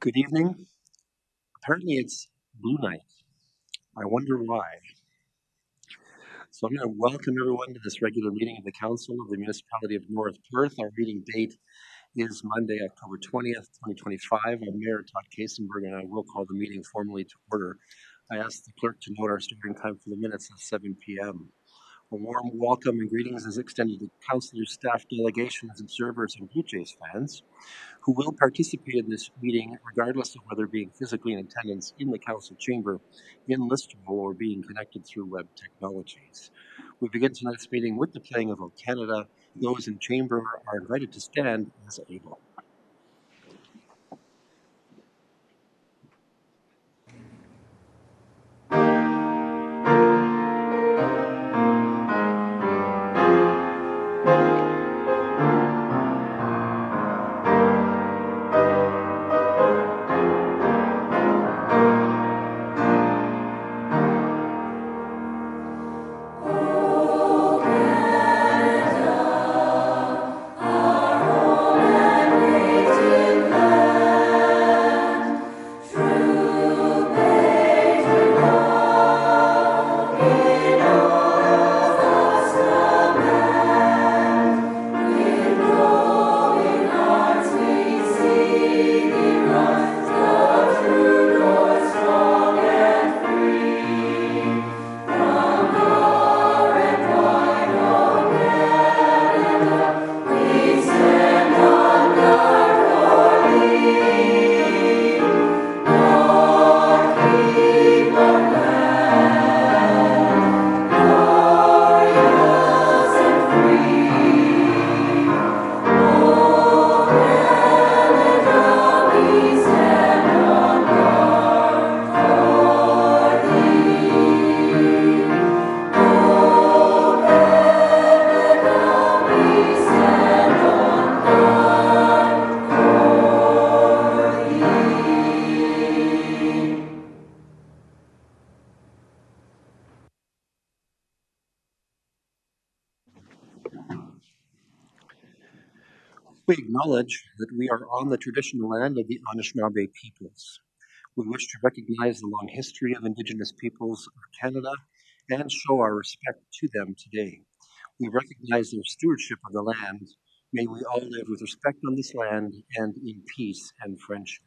Good evening. Apparently, it's Blue Night. I wonder why. So, I'm going to welcome everyone to this regular meeting of the Council of the Municipality of North Perth. Our meeting date is Monday, October 20th, 2025. I'm Mayor Todd Kasenberg, and I will call the meeting formally to order. I ask the clerk to note our starting time for the minutes at 7 p.m. A warm welcome and greetings is extended to councilors, staff, delegations, observers, and Blue Jays fans who will participate in this meeting regardless of whether being physically in attendance in the council chamber, in Listowel, or being connected through web technologies. We begin tonight's meeting with the playing of O Canada. Those in chamber are invited to stand as able. We acknowledge that we are on the traditional land of the Anishinaabe peoples. We wish to recognize the long history of Indigenous peoples of Canada and show our respect to them today. We recognize their stewardship of the land. May we all live with respect on this land and in peace and friendship.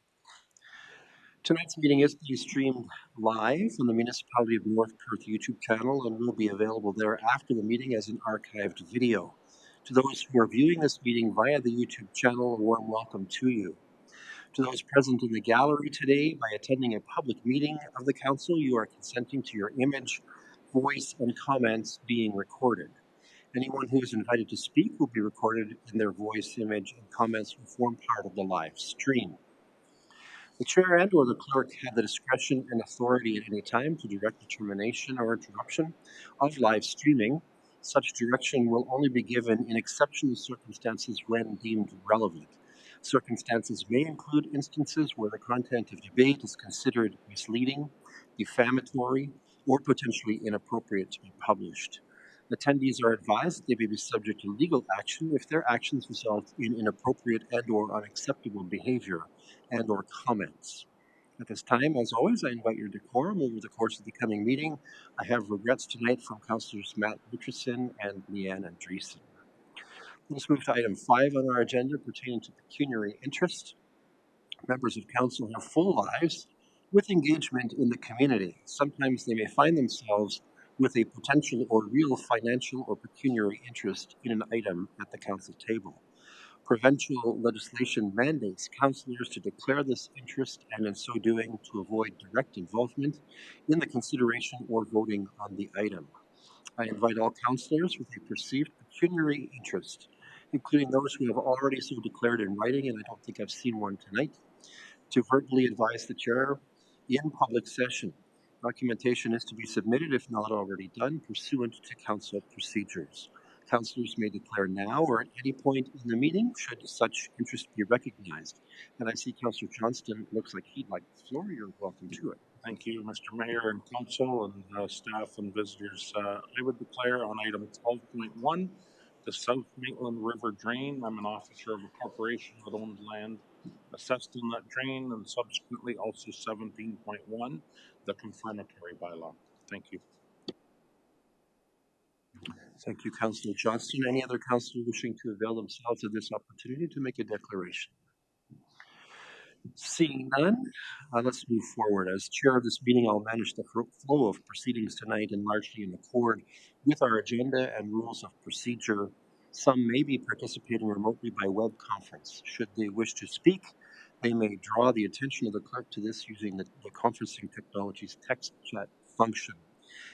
Tonight's meeting is being streamed live on the Municipality of North Perth YouTube channel and will be available there after the meeting as an archived video. To those who are viewing this meeting via the YouTube channel, a warm welcome to you. To those present in the gallery today, by attending a public meeting of the Council, you are consenting to your image, voice, and comments being recorded. Anyone who is invited to speak will be recorded, and their voice, image, and comments will form part of the live stream. The chair and or the clerk have the discretion and authority at any time to direct the termination or interruption of live streaming. Such direction will only be given in exceptional circumstances when deemed relevant. Circumstances may include instances where the content of debate is considered misleading, defamatory, or potentially inappropriate to be published. Attendees are advised that they may be subject to legal action if their actions result in inappropriate and or unacceptable behavior and or comments. At this time, as always, I invite your decorum over the course of the coming meeting. I have regrets tonight from Councillors Matt Richardson and Leanne Andreessen. Let's move to item 5 on our agenda pertaining to pecuniary interest. Members of council have full lives with engagement in the community. Sometimes they may find themselves with a potential or real financial or pecuniary interest in an item at the council table. Provincial legislation mandates councillors to declare this interest and, in so doing, to avoid direct involvement in the consideration or voting on the item. I invite all councillors with a perceived pecuniary interest, including those who have already so declared in writing, and I don't think I've seen one tonight, to verbally advise the chair in public session. Documentation is to be submitted, if not already done, pursuant to council procedures. Councillors may declare now or at any point in the meeting should such interest be recognized. And I see Councillor Johnston looks like he'd like the floor. You're welcome to it. Thank you, Mr. Mayor and Council and staff and visitors. I would declare on item 12.1 the South Maitland River Drain. I'm an officer of a corporation that owns land assessed in that drain, and subsequently also 17.1, the confirmatory bylaw. Thank you. Thank you, Councillor Johnston. Any other councillor wishing to avail themselves of this opportunity to make a declaration? Seeing none, let's move forward. As chair of this meeting, I'll manage the flow of proceedings tonight and largely in accord with our agenda and rules of procedure. Some may be participating remotely by web conference. Should they wish to speak, they may draw the attention of the clerk to this using the conferencing technology's text chat function.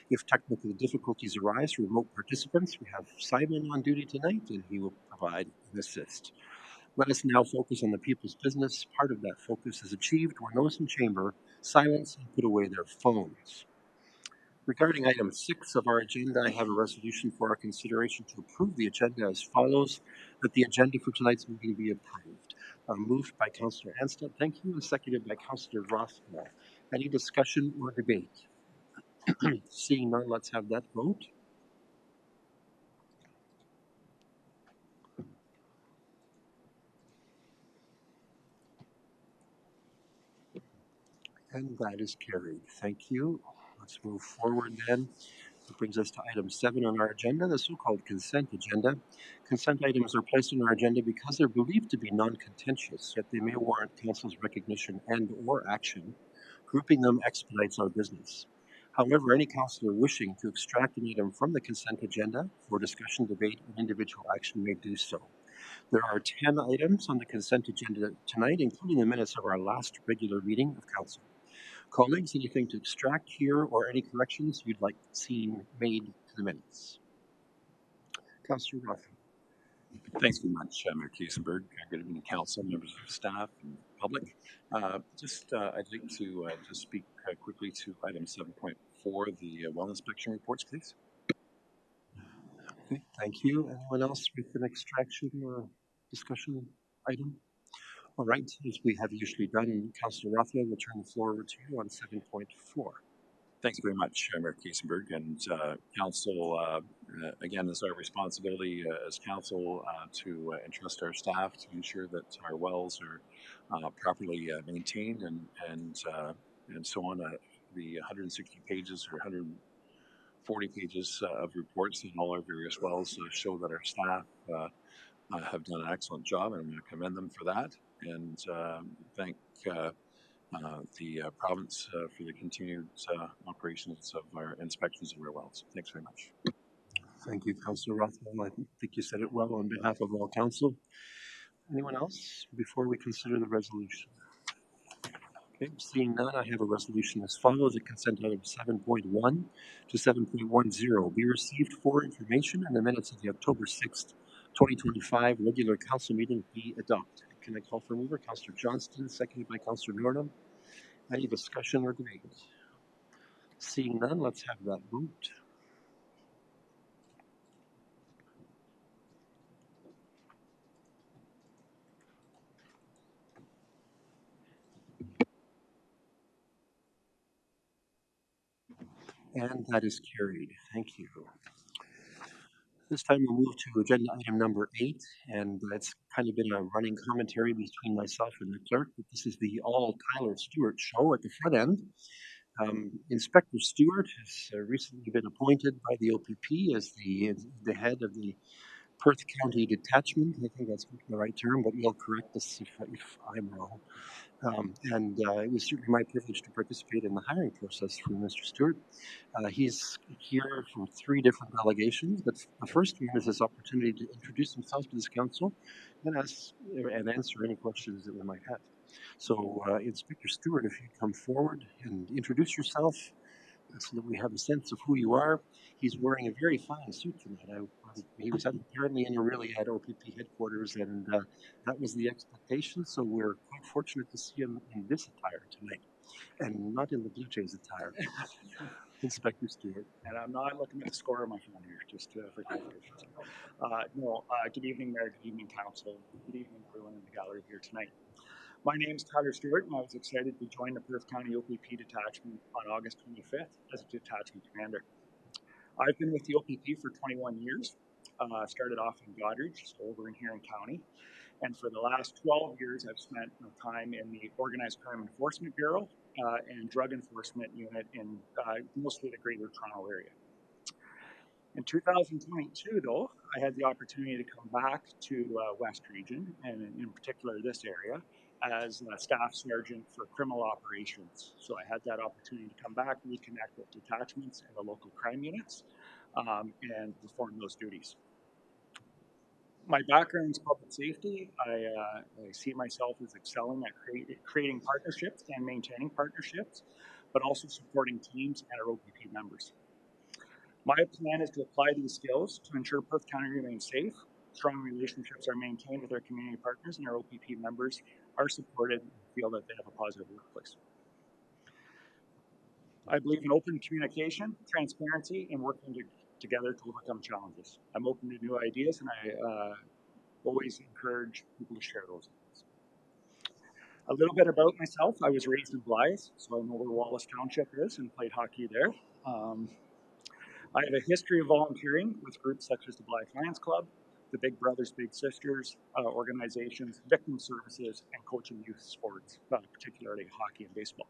If technical difficulties arise for remote participants, we have Simon on duty tonight and he will provide an assist. Let us now focus on the people's business. Part of that focus is achieved when those in chamber silence and put away their phones. Regarding item 6 of our agenda, I have a resolution for our consideration to approve the agenda as follows: that the agenda for tonight's meeting be approved. Moved by Councillor Anstett, thank you, and seconded by Councillor Rothwell. Any discussion or debate? Seeing none, let's have that vote. And that is carried. Thank you. Let's move forward then. That brings us to item 7 on our agenda, the so-called consent agenda. Consent items are placed on our agenda because they're believed to be non-contentious, yet they may warrant Council's recognition and or action. Grouping them expedites our business. However, any councillor wishing to extract an item from the consent agenda for discussion, debate, and individual action may do so. There are 10 items on the consent agenda tonight, including the minutes of our last regular meeting of Council. Colleagues, anything to extract here or any corrections you'd like seen made to the minutes? Councillor Roth. Thanks very much, Mayor Kiesenberg. Good evening, council, members of staff, and public. I'd like to just speak quickly to item 7.4, the well inspection reports, please. Okay, thank you. Anyone else with an extraction or discussion item? All right, as we have usually done, Councillor Rothwell will turn the floor over to you on 7.4. Thanks very much, Mayor Kiesenberg, and council. Again, it's our responsibility as council to entrust our staff to ensure that our wells are properly maintained and so on. The 160 pages or 140 pages of reports in all our various wells show that our staff have done an excellent job, and I'm going to commend them for that. And thank the province for the continued operations of our inspections of our wells. Thanks very much. Thank you, Councillor Rothwell. I think you said it well on behalf of all council. Anyone else before we consider the resolution? Okay, seeing none, I have a resolution as follows. A consent item 7.1 to 7.10 be received for information, and the minutes of the October 6th, 2025 regular council meeting be adopted. Can I call for a mover? Councillor Johnston, seconded by Councillor Nornham. Any discussion or debate? Seeing none, let's have that vote. And that is carried. Thank you. This time we'll move to agenda item number 8, and it's kind of been a running commentary between myself and the clerk, but this is the all Tyler Stewart show at the front end. Inspector Stewart has recently been appointed by the OPP as the head of the Perth County Detachment. I think that's the right term, but you'll correct us if I'm wrong. It was certainly my privilege to participate in the hiring process for Mr. Stewart. He's here from 3 different delegations, but the first one is this opportunity to introduce himself to this council and answer any questions that we might have. So, Inspector Stewart, if you'd come forward and introduce yourself so that we have a sense of who you are. He's wearing a very fine suit tonight. He was apparently in Orillia at OPP headquarters, and that was the expectation. So we're quite fortunate to see him in this attire tonight, and not in the Blue Jays attire. Inspector Stewart. And I'm not looking at the score on my phone here, just for clarification. Good evening, Mayor. Good evening, Council. Good evening, everyone in the gallery here tonight. My name is Tyler Stewart, and I was excited to join the Perth County OPP detachment on August 25th as a detachment commander. I've been with the OPP for 21 years, Started off in Goderich, so over in Huron County. And for the last 12 years, I've spent time in the Organized Crime Enforcement Bureau and Drug Enforcement Unit in mostly the Greater Toronto area. In 2022, though, I had the opportunity to come back to West Region, and in particular this area, as a staff sergeant for criminal operations. So I had that opportunity to come back, reconnect with detachments and the local crime units, and perform those duties. My background is public safety. I see myself as excelling at creating partnerships and maintaining partnerships, but also supporting teams and our OPP members. My plan is to apply these skills to ensure Perth County remains safe, strong relationships are maintained with our community partners, and our OPP members are supported and feel that they have a positive workplace. I believe in open communication, transparency, and working together to overcome challenges. I'm open to new ideas, and I always encourage people to share those ideas. A little bit about myself. I was raised in Blythe, so I know where Wallace Township is and played hockey there. I have a history of volunteering with groups such as the Blythe Lions Club, the Big Brothers Big Sisters organizations, victim services, and coaching youth sports, particularly hockey and baseball.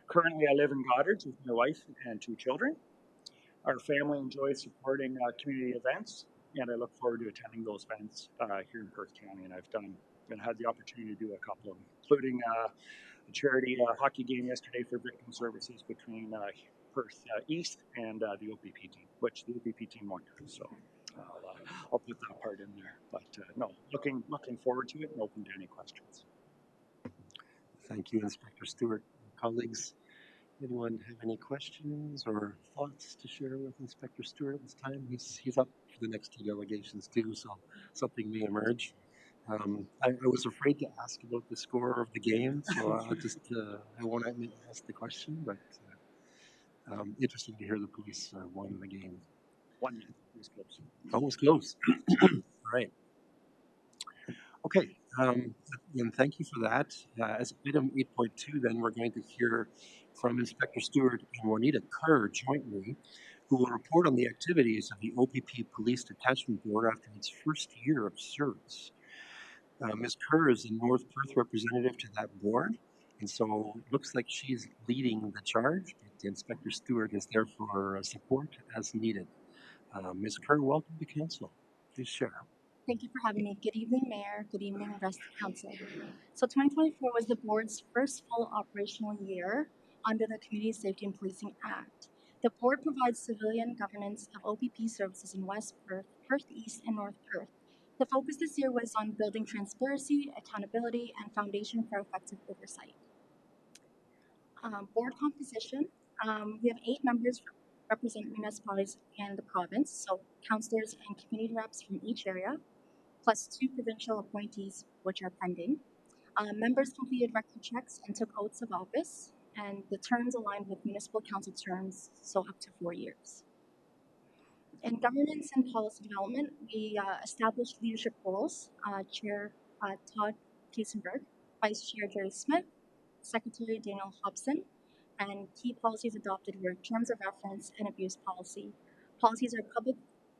Currently, I live in Goderich with my wife and 2 children. Our family enjoys supporting community events, and I look forward to attending those events here in Perth County. And I've had the opportunity to do a couple of them, including a charity hockey game yesterday for victim services between Perth East and the OPP team, which the OPP team won. So I'll put that part in there. But no, looking forward to it and open to any questions. Thank you, Inspector Stewart. Colleagues, anyone have any questions or thoughts to share with Inspector Stewart at this time? He's up for the next 2 delegations too, so something may emerge. I was afraid to ask about the score of the game, so I'll just I won't ask the question, but interesting to hear the police won the game. 1 minute, it was close. Almost close. All right. Okay, and thank you for that. As item 8.2, then we're going to hear from Inspector Stewart and Juanita Kerr jointly, who will report on the activities of the OPP Police Detachment Board after its first year of service. Ms. Kerr is the North Perth representative to that board, and so it looks like she's leading the charge, but Inspector Stewart is there for support as needed. Ms. Kerr, welcome to Council. Please share. Thank you for having me. Good evening, Mayor. Good evening, rest of Council. So 2024 was the board's first full operational year under the Community Safety and Policing Act. The board provides civilian governance of OPP services in West Perth, Perth East, and North Perth. The focus this year was on building transparency, accountability, and foundation for effective oversight. Board composition, we have 8 members represent municipalities and the province, so councillors and community reps from each area, plus 2 provincial appointees, which are pending. Members completed record checks and took oaths of office, and the terms aligned with municipal council terms, so up to 4 years. In governance and policy development, we established leadership roles. Chair Todd Kiesenberg, Vice Chair Jerry Smith, Secretary Daniel Hobson, and key policies adopted were terms of reference and abuse policy. Policies are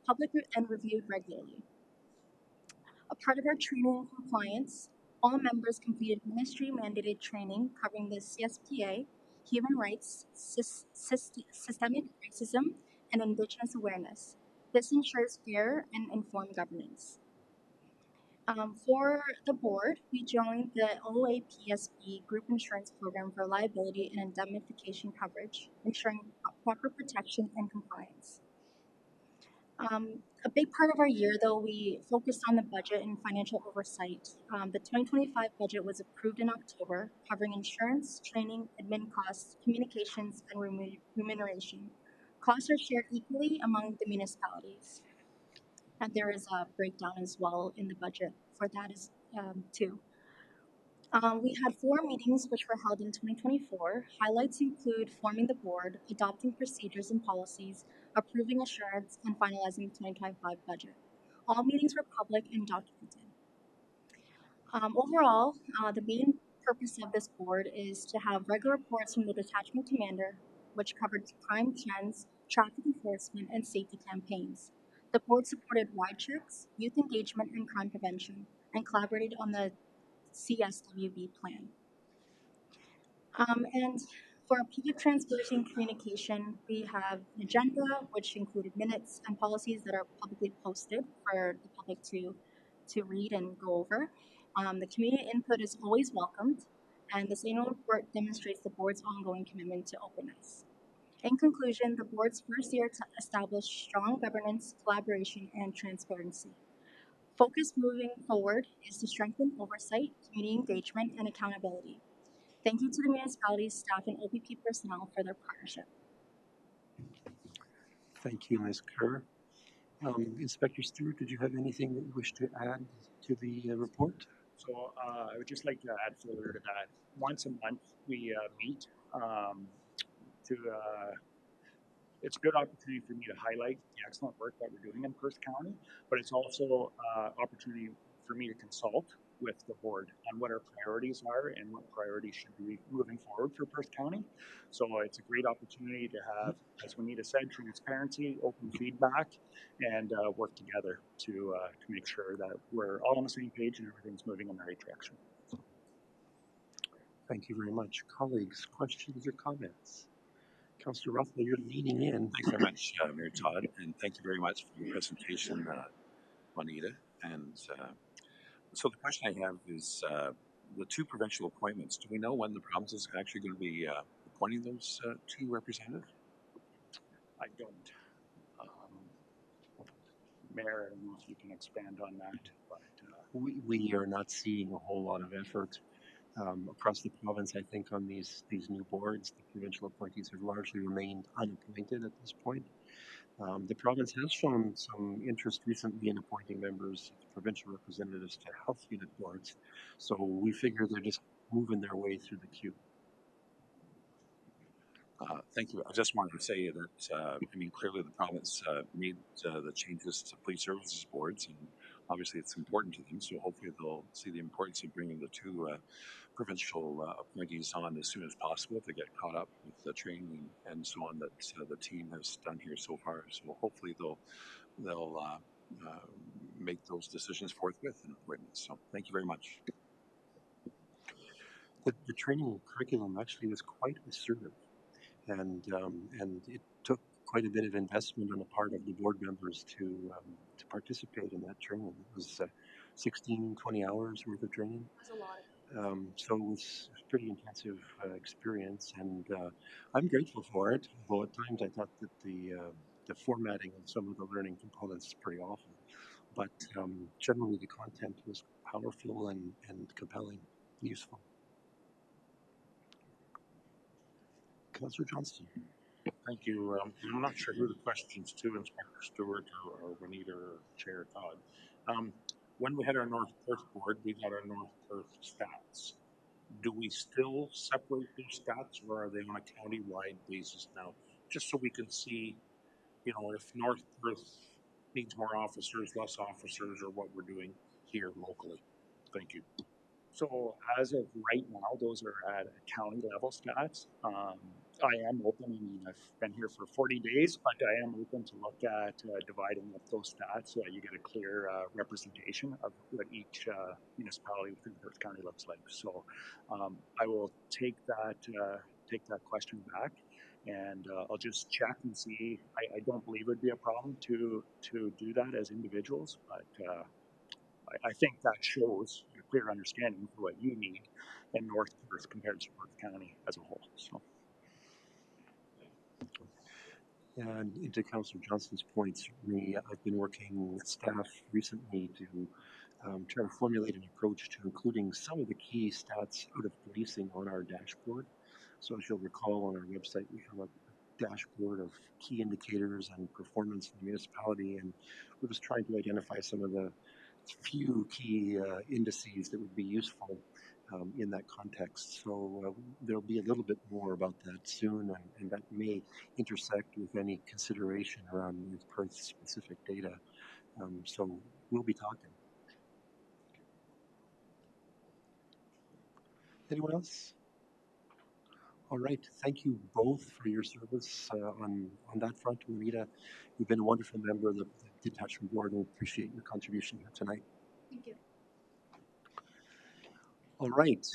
public and reviewed regularly. A part of our training and compliance, all members completed ministry-mandated training covering the CSPA, human rights, systemic racism, and Indigenous awareness. This ensures fair and informed governance. For the board, we joined the OAPSB group insurance program for liability and indemnification coverage, ensuring proper protection and compliance. A big part of our year, though, we focused on the budget and financial oversight. The 2025 budget was approved in October, covering insurance, training, admin costs, communications, and remuneration. Costs are shared equally among the municipalities. And there is a breakdown as well in the budget for that too. We had 4 meetings which were held in 2024. Highlights include forming the board, adopting procedures and policies, approving assurance, and finalizing the 2025 budget. All meetings were public and documented. Overall, the main purpose of this board is to have regular reports from the detachment commander, which covered crime trends, traffic enforcement, and safety campaigns. The board supported wide checks, youth engagement, and crime prevention, and collaborated on the CSWB plan. And for public transparency and communication, we have an agenda which included minutes and policies that are publicly posted for the public to read and go over. The community input is always welcomed, and this annual report demonstrates the board's ongoing commitment to openness. In conclusion, the board's first year to establish strong governance, collaboration, and transparency. Focus moving forward is to strengthen oversight, community engagement, and accountability. Thank you to the municipality's staff and OPP personnel for their partnership. Thank you, Ms. Kerr. Inspector Stewart, did you have anything that you wish to add to the report? So I would just like to add further to that. Once a month, we meet to it's a good opportunity for me to highlight the excellent work that we're doing in Perth County, but it's also opportunity for me to consult with the board on what our priorities are and what priorities should be moving forward for Perth County. So it's a great opportunity to have, as Juanita said, transparency, open feedback, and work together to make sure that we're all on the same page and everything's moving in the right direction. Thank you very much. Colleagues, questions or comments? Councillor Rothwell, you're leaning in. Thanks very much, Mayor Todd, and thank you very much for your presentation, Juanita. And so the question I have is the two provincial appointments. Do we know when the province is actually going to be appointing those two representatives? I don't. Mayor, I don't know if you can expand on that, but We are not seeing a whole lot of effort across the province. I think on these new boards, the provincial appointees have largely remained unappointed at this point. The province has shown some interest recently in appointing members of provincial representatives to health unit boards, so we figure they're just moving their way through the queue. Thank you. I just wanted to say that, I mean, clearly the province made the changes to police services boards, and obviously it's important to them, so hopefully they'll see the importance of bringing the two provincial appointees on as soon as possible to get caught up with the training and so on that the team has done here so far. So hopefully they'll make those decisions forthwith in appointments. So thank you very much. The training curriculum actually was quite assertive, and it took quite a bit of investment on the part of the board members to participate in that training. It was 16, 20 hours worth of training. That's a lot. So it was a pretty intensive experience, and I'm grateful for it. Although at times I thought that the formatting of some of the learning components is pretty awful, but generally the content was powerful and compelling, useful. Councillor Johnston. Thank you. I'm not sure who the question's to, Inspector Stewart or Juanita or Chair Todd. When we had our North Perth board, we got our North Perth stats. Do we still separate those stats, or are they on a county-wide basis now? Just so we can see, you know, if North Perth needs more officers, less officers, or what we're doing here locally. Thank you. so as of right now, those are at a county level stats. I am open. I mean, I've been here for 40 days, but I am open to look at dividing up those stats so that you get a clear representation of what each municipality within Perth County looks like. So I will take that question back, and I'll just check and see. I don't believe it would be a problem to do that as individuals, but I think that shows a clear understanding for what you need in North Perth compared to Perth County as a whole. So. And into Councillor Johnston's point, certainly I've been working with staff recently to try to formulate an approach to including some of the key stats out of policing on our dashboard. So as you'll recall, on our website we have a dashboard of key indicators and performance in the municipality, and we're just trying to identify some of the few key indices that would be useful in that context. So there'll be a little bit more about that soon, and that may intersect with any consideration around North Perth specific data. So we'll be talking. Anyone else? All right. Thank you both for your service on that front. Juanita, you've been a wonderful member of the detached from board, and we appreciate your contribution here tonight. Thank you. All right.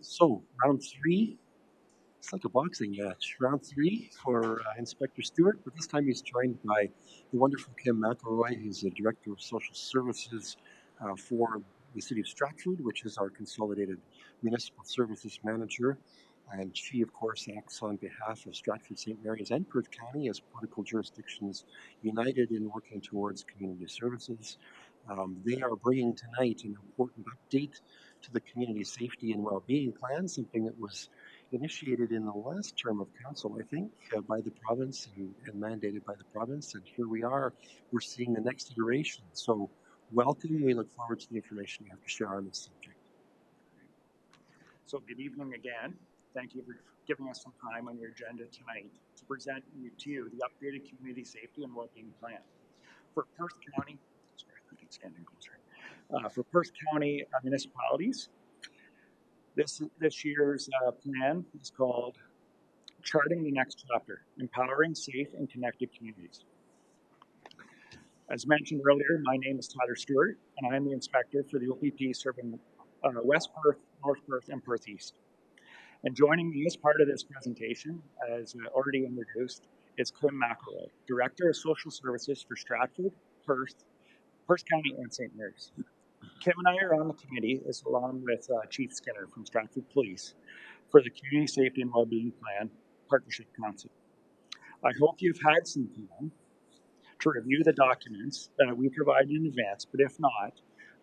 So round three. It's like a boxing match. Round three for Inspector Stewart, but this time he's joined by the wonderful Kim McElroy, who's the Director of Social Services for the City of Stratford, which is our consolidated municipal services manager. And she, of course, acts on behalf of Stratford, St. Mary's, and Perth County as political jurisdictions united in working towards community services. They are bringing tonight an important update to the community safety and well-being plan, something that was initiated in the last term of council, I think, by the province and mandated by the province. And here we are, we're seeing the next iteration. So welcome. We look forward to the information you have to share on this subject. So good evening again. Thank you for giving us some time on your agenda tonight to present to you the updated community safety and well-being plan. For Perth County, sorry, I think it's standing closer. For Perth County municipalities, this year's plan is called Charting the Next Chapter, Empowering Safe and Connected Communities. As mentioned earlier, my name is Tyler Stewart, and I am the inspector for the OPP serving West Perth, North Perth, and Perth East. And joining me as part of this presentation, as already introduced, is Kim McElroy, Director of Social Services for Stratford, Perth County, and St. Mary's. Kim and I are on the committee, as along with Chief Skinner from Stratford Police, for the Community Safety and Wellbeing Plan Partnership Council. I hope you've had some time to review the documents that we provided in advance, but if not,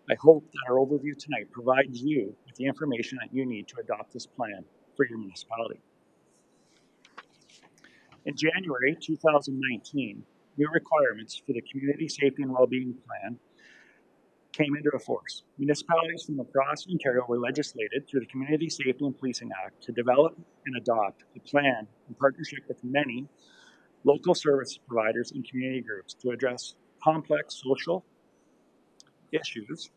I hope that our overview tonight provides you with the information that you need to adopt this plan for your municipality. In January 2019, new requirements for the Community Safety and Wellbeing Plan came into force. Municipalities from across Ontario were legislated through the Community Safety and Policing Act to develop and adopt a plan in partnership with many local service providers and community groups to address complex social issues.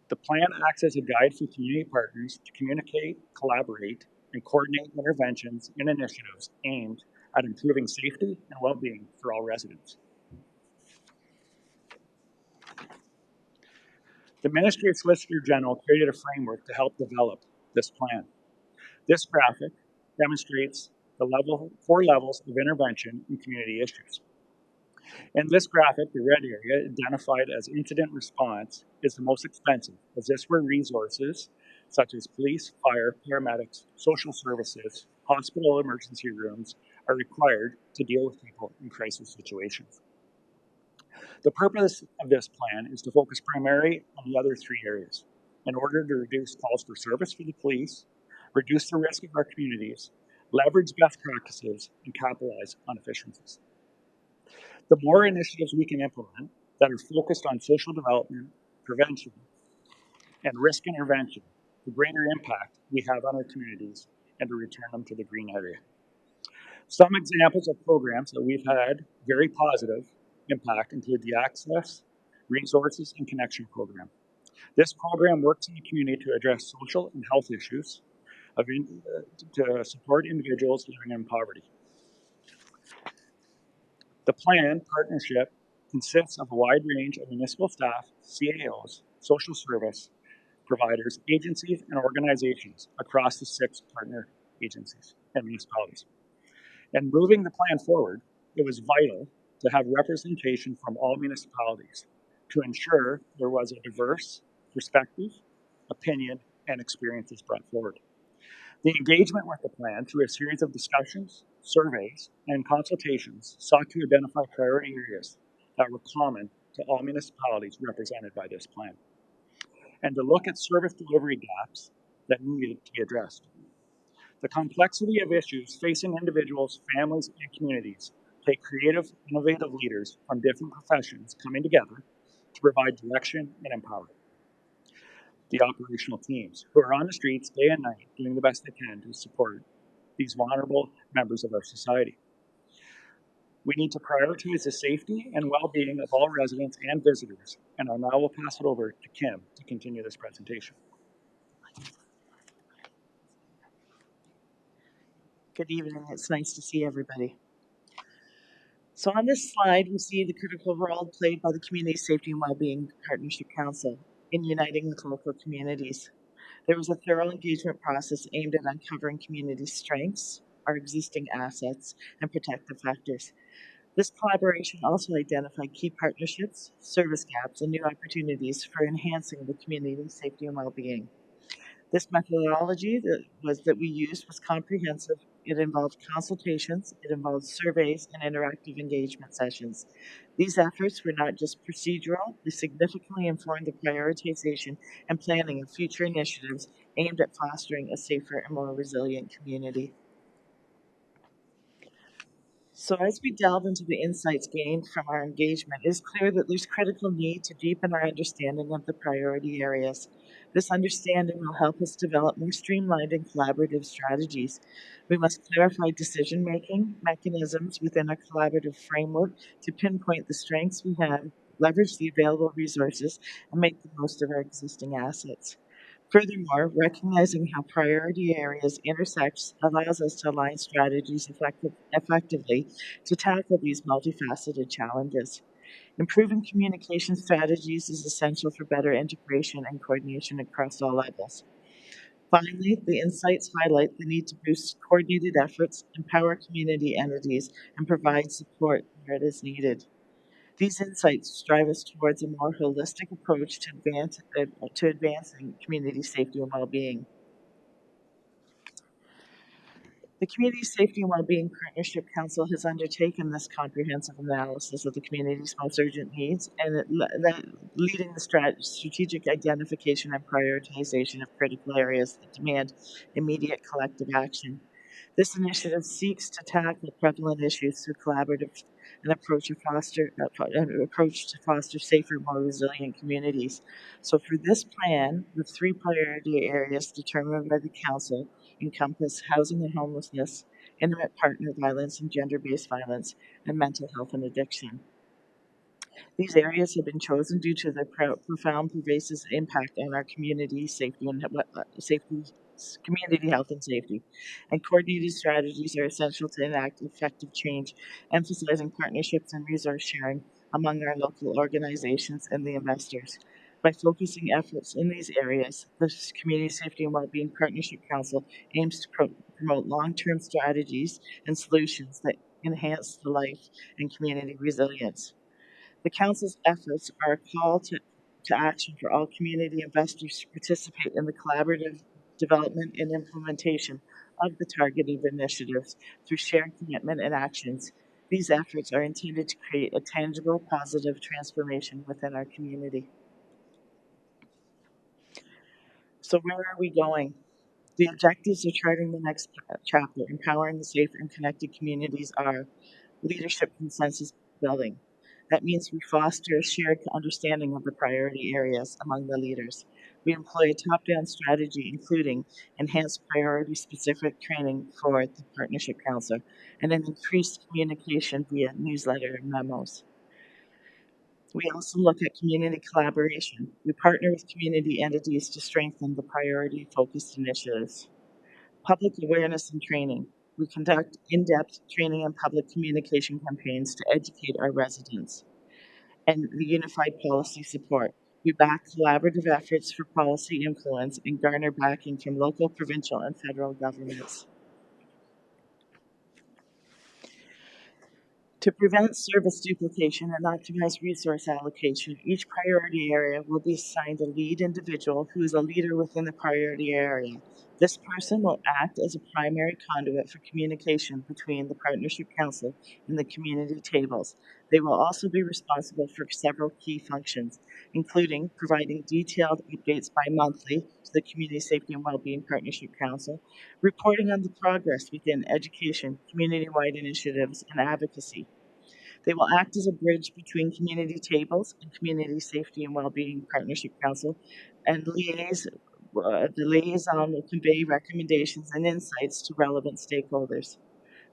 The plan acts as a guide for community partners to communicate, collaborate, and coordinate interventions and initiatives aimed at improving safety and well-being for all residents. The Ministry of Solicitor General created a framework to help develop this plan. This graphic demonstrates the 4 levels of intervention in community issues. In this graphic, the red area, identified as incident response, is the most expensive, as this is where resources such as police, fire, paramedics, social services, hospital emergency rooms are required to deal with people in crisis situations. The purpose of this plan is to focus primarily on the other 3 areas in order to reduce calls for service for the police, reduce the risk of our communities, leverage best practices, and capitalize on efficiencies. The more initiatives we can implement that are focused on social development, prevention, and risk intervention, the greater impact we have on our communities and to return them to the green area. Some examples of programs that we've had very positive impact include the Access, Resources, and Connection program. This program works in the community to address social and health issues to support individuals living in poverty. The plan partnership consists of a wide range of municipal staff, CAOs, social service providers, agencies, and organizations across the 6 partner agencies and municipalities. And moving the plan forward, it was vital to have representation from all municipalities to ensure there was a diverse perspective, opinion, and experiences brought forward. The engagement with the plan through a series of discussions, surveys, and consultations sought to identify priority areas that were common to all municipalities represented by this plan, and to look at service delivery gaps that needed to be addressed. The complexity of issues facing individuals, families, and communities take creative, innovative leaders from different professions coming together to provide direction and empower the operational teams who are on the streets day and night doing the best they can to support these vulnerable members of our society. We need to prioritize the safety and well-being of all residents and visitors, and I now will pass it over to Kim to continue this presentation. Good evening. It's nice to see everybody. So on this slide, we see the critical role played by the Community Safety and Wellbeing Partnership Council in uniting with local communities. There was a thorough engagement process aimed at uncovering community strengths, our existing assets, and protective factors. This collaboration also identified key partnerships, service gaps, and new opportunities for enhancing the community safety and well-being. This methodology that we used was comprehensive. It involved consultations, it involved surveys, and interactive engagement sessions. These efforts were not just procedural, they significantly informed the prioritization and planning of future initiatives aimed at fostering a safer and more resilient community. So, as we delve into the insights gained from our engagement, it is clear that there's critical need to deepen our understanding of the priority areas. This understanding will help us develop more streamlined and collaborative strategies. We must clarify decision making mechanisms within a collaborative framework to pinpoint the strengths we have, leverage the available resources, and make the most of our existing assets. Furthermore, recognizing how priority areas intersect allows us to align strategies effectively to tackle these multifaceted challenges. Improving communication strategies is essential for better integration and coordination across all levels. Finally, the insights highlight the need to boost coordinated efforts, empower community entities, and provide support where it is needed. These insights drive us towards a more holistic approach to advancing community safety and well-being. The Community Safety and Wellbeing Partnership Council has undertaken this comprehensive analysis of the community's most urgent needs and leading the strategic identification and prioritization of critical areas that demand immediate collective action. This initiative seeks to tackle prevalent issues through collaborative an approach to foster safer, more resilient communities. So, for this plan, the three priority areas determined by the council encompass housing and homelessness, intimate partner violence and gender-based violence, and mental health and addiction. These areas have been chosen due to their profound, pervasive impact on our community health and safety. And coordinated strategies are essential to enact effective change, emphasizing partnerships and resource sharing among our local organizations and the investors. By focusing efforts in these areas, the Community Safety and Wellbeing Partnership Council aims to promote long-term strategies and solutions that enhance the life and community resilience. The Council's efforts are a call to action for all community investors to participate in the collaborative development and implementation of the targeted initiatives through shared commitment and actions. These efforts are intended to create a tangible, positive transformation within our community. So, where are we going? The objectives of charting the next chapter, empowering the safe and connected communities, are leadership consensus building. That means we foster a shared understanding of the priority areas among the leaders. We employ a top down strategy, including enhanced priority specific training for the Partnership Council and an increased communication via newsletter and memos. We also look at community collaboration. We partner with community entities to strengthen the priority focused initiatives. Public awareness and training. We conduct in depth training and public communication campaigns to educate our residents. And the unified policy support. We back collaborative efforts for policy influence and garner backing from local, provincial, and federal governments. To prevent service duplication and optimize resource allocation, each priority area will be assigned a lead individual who is a leader within the priority area. This person will act as a primary conduit for communication between the Partnership Council and the community tables. They will also be responsible for several key functions, including providing detailed updates bi-monthly to the Community Safety and Wellbeing Partnership Council, reporting on the progress within education, community-wide initiatives, and advocacy. They will act as a bridge between community tables and Community Safety and Wellbeing Partnership Council, and the liaison will convey recommendations and insights to relevant stakeholders.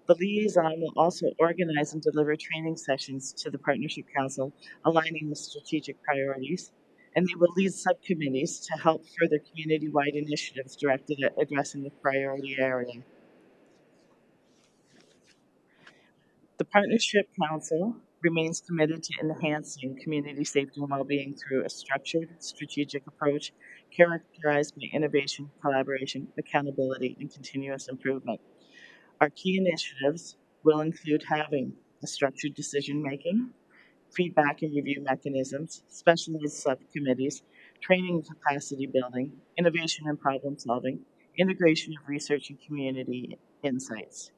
The liaison will also organize and deliver training sessions to the Partnership Council, aligning with strategic priorities, and they will lead subcommittees to help further community-wide initiatives directed at addressing the priority area. The Partnership Council remains committed to enhancing community safety and well-being through a structured, strategic approach characterized by innovation, collaboration, accountability, and continuous improvement. Our key initiatives will include having a structured decision making, feedback and review mechanisms, specialized subcommittees, training and capacity building, innovation and problem solving, integration of research and community insights.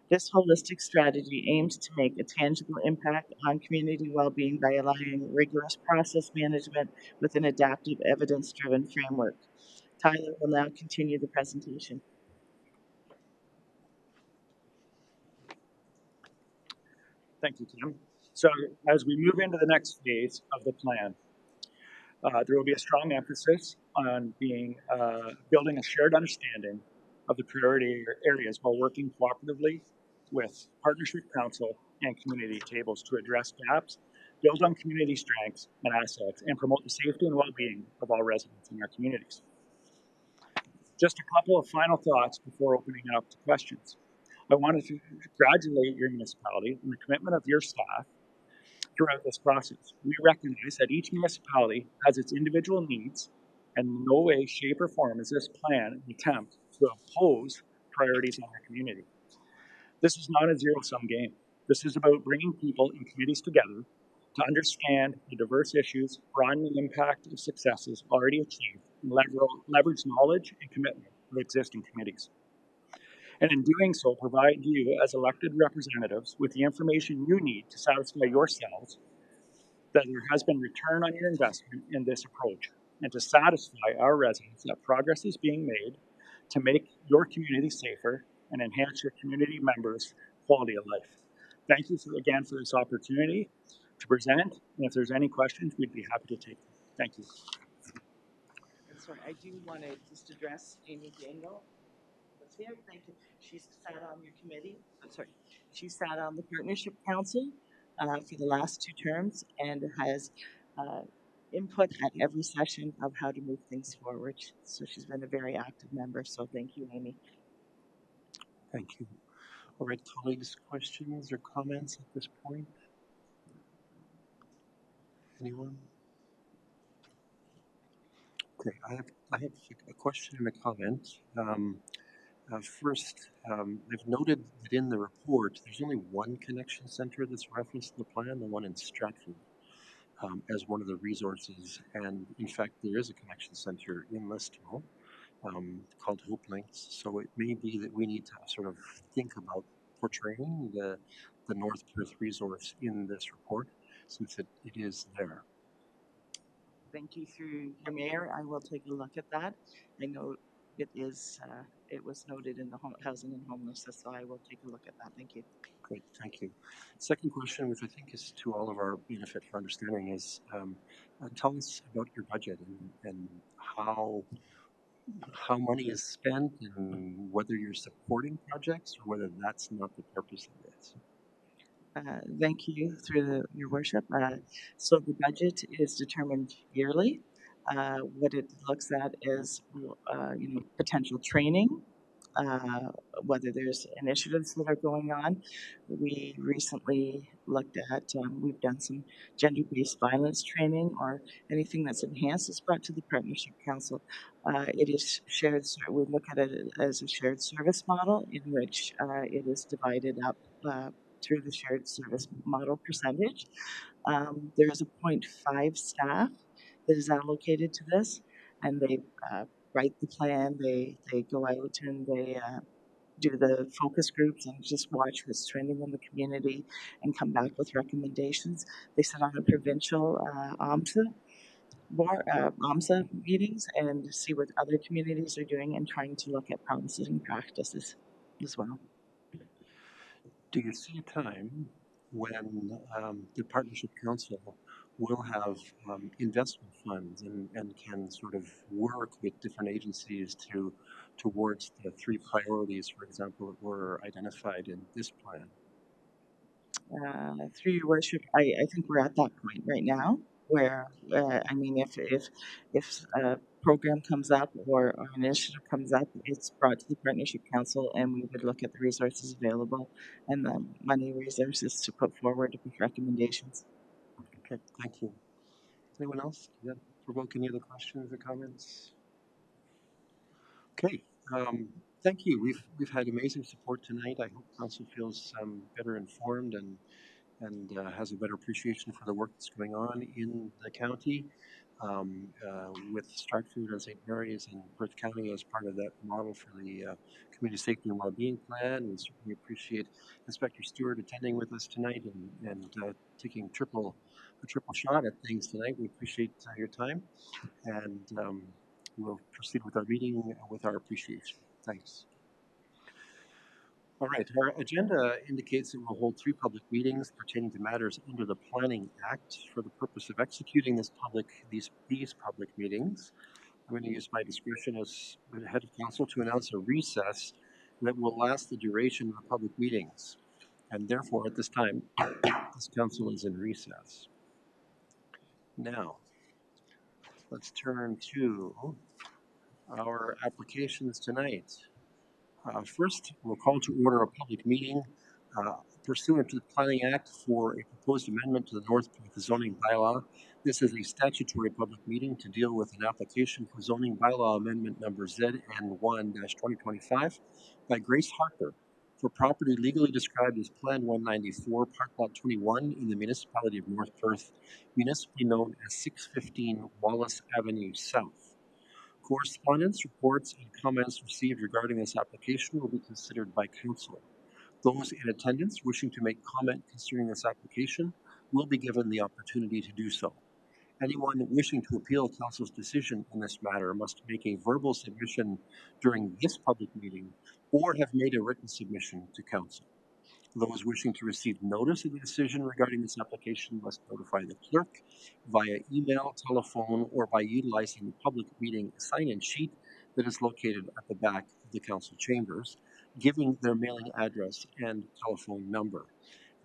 This holistic strategy aims to make a tangible impact on community well-being by aligning rigorous process management with an adaptive, evidence-driven framework. Tyler will now continue the presentation. Thank you, Kim. So as we move into the next phase of the plan, there will be a strong emphasis on building a shared understanding of the priority areas while working cooperatively with Partnership Council and community tables to address gaps, build on community strengths and assets, and promote the safety and well-being of all residents in our communities. Just a couple of final thoughts before opening up to questions. I wanted to congratulate your municipality on the commitment of your staff throughout this process. We recognize that each municipality has its individual needs, and in no way, shape, or form is this plan an attempt to oppose priorities in our community. This is not a zero-sum game. This is about bringing people and communities together to understand the diverse issues, broaden the impact of successes already achieved, and leverage knowledge and commitment of existing committees. And in doing so, provide you as elected representatives with the information you need to satisfy yourselves that there has been return on your investment in this approach, and to satisfy our residents that progress is being made to make your community safer and enhance your community members' quality of life. Thank you again for this opportunity to present, and if there's any questions, we'd be happy to take them. Thank you. Sorry, I do want to just address Amy Dangle. That's here. Thank you. She's sat on your committee. I'm sorry. She sat on the Partnership Council for the last 2 terms and has input at every session of how to move things forward. So she's been a very active member. So thank you, Amy. Thank you. All right, colleagues, questions or comments at this point? Anyone? Okay, I have a question and a comment. First, I've noted that in the report, there's only one connection center that's referenced in the plan, the one in Stratford, as one of the resources. And in fact, there is a connection center in Listowel called Hope Links. So it may be that we need to sort of think about portraying the North Perth resource in this report, since it is there. Thank you. Through your mayor, I will take a look at that. I know it is. It was noted in the housing and homelessness, so I will take a look at that. Thank you. Great, thank you. Second question, which I think is to all of our benefit for understanding, is tell us about your budget and how money is spent and whether you're supporting projects or whether that's not the purpose of this. Thank you, through your worship. So the budget is determined yearly. What it looks at is potential training, whether there's initiatives that are going on. We recently looked at, we've done some gender-based violence training or anything that's enhanced is brought to the Partnership Council. It is shared, we look at it as a shared service model in which it is divided up through the shared service model percentage. There is a 0.5 staff that is allocated to this, and they write the plan, they go out and they do the focus groups and just watch what's trending in the community and come back with recommendations. They sit on a provincial AMSA meetings and see what other communities are doing and trying to look at policies and practices as well. Do you see a time when the Partnership Council will have investment funds and can sort of work with different agencies towards the 3 priorities, for example, that were identified in this plan? Through your worship, I think we're at that point right now. where, I mean, if a program comes up or an initiative comes up, it's brought to the Partnership Council and we would look at the resources available and the money resources to put forward with recommendations. Okay, thank you. Anyone else? Does that provoke any other questions or comments? Okay, thank you. We've had amazing support tonight. I hope council feels better informed and has a better appreciation for the work that's going on in the county with Stratford and St. Mary's and Perth County as part of that model for the Community Safety and Wellbeing Plan. We certainly appreciate Inspector Stewart attending with us tonight and taking a triple shot at things tonight. We appreciate your time, and we'll proceed with our meeting with our appreciation. Thanks. All right, our agenda indicates that we'll hold 3 public meetings pertaining to matters under the Planning Act for the purpose of executing these public meetings. I'm going to use my discretion as the head of council to announce a recess that will last the duration of the public meetings. And therefore, at this time, this council is in recess. Now, let's turn to our applications tonight. First, we'll call to order a public meeting pursuant to the Planning Act for a proposed amendment to the North Perth zoning bylaw. This is a statutory public meeting to deal with an application for zoning bylaw amendment number ZN1-2025 by Grace Harper for property legally described as Plan 194, Park Lot 21 in the municipality of North Perth, municipally known as 615 Wallace Avenue South. Correspondence, reports, and comments received regarding this application will be considered by council. Those in attendance wishing to make comment concerning this application will be given the opportunity to do so. Anyone wishing to appeal council's decision in this matter must make a verbal submission during this public meeting or have made a written submission to council. Those wishing to receive notice of the decision regarding this application must notify the clerk via email, telephone, or by utilizing the public meeting sign-in sheet that is located at the back of the council chambers, giving their mailing address and telephone number.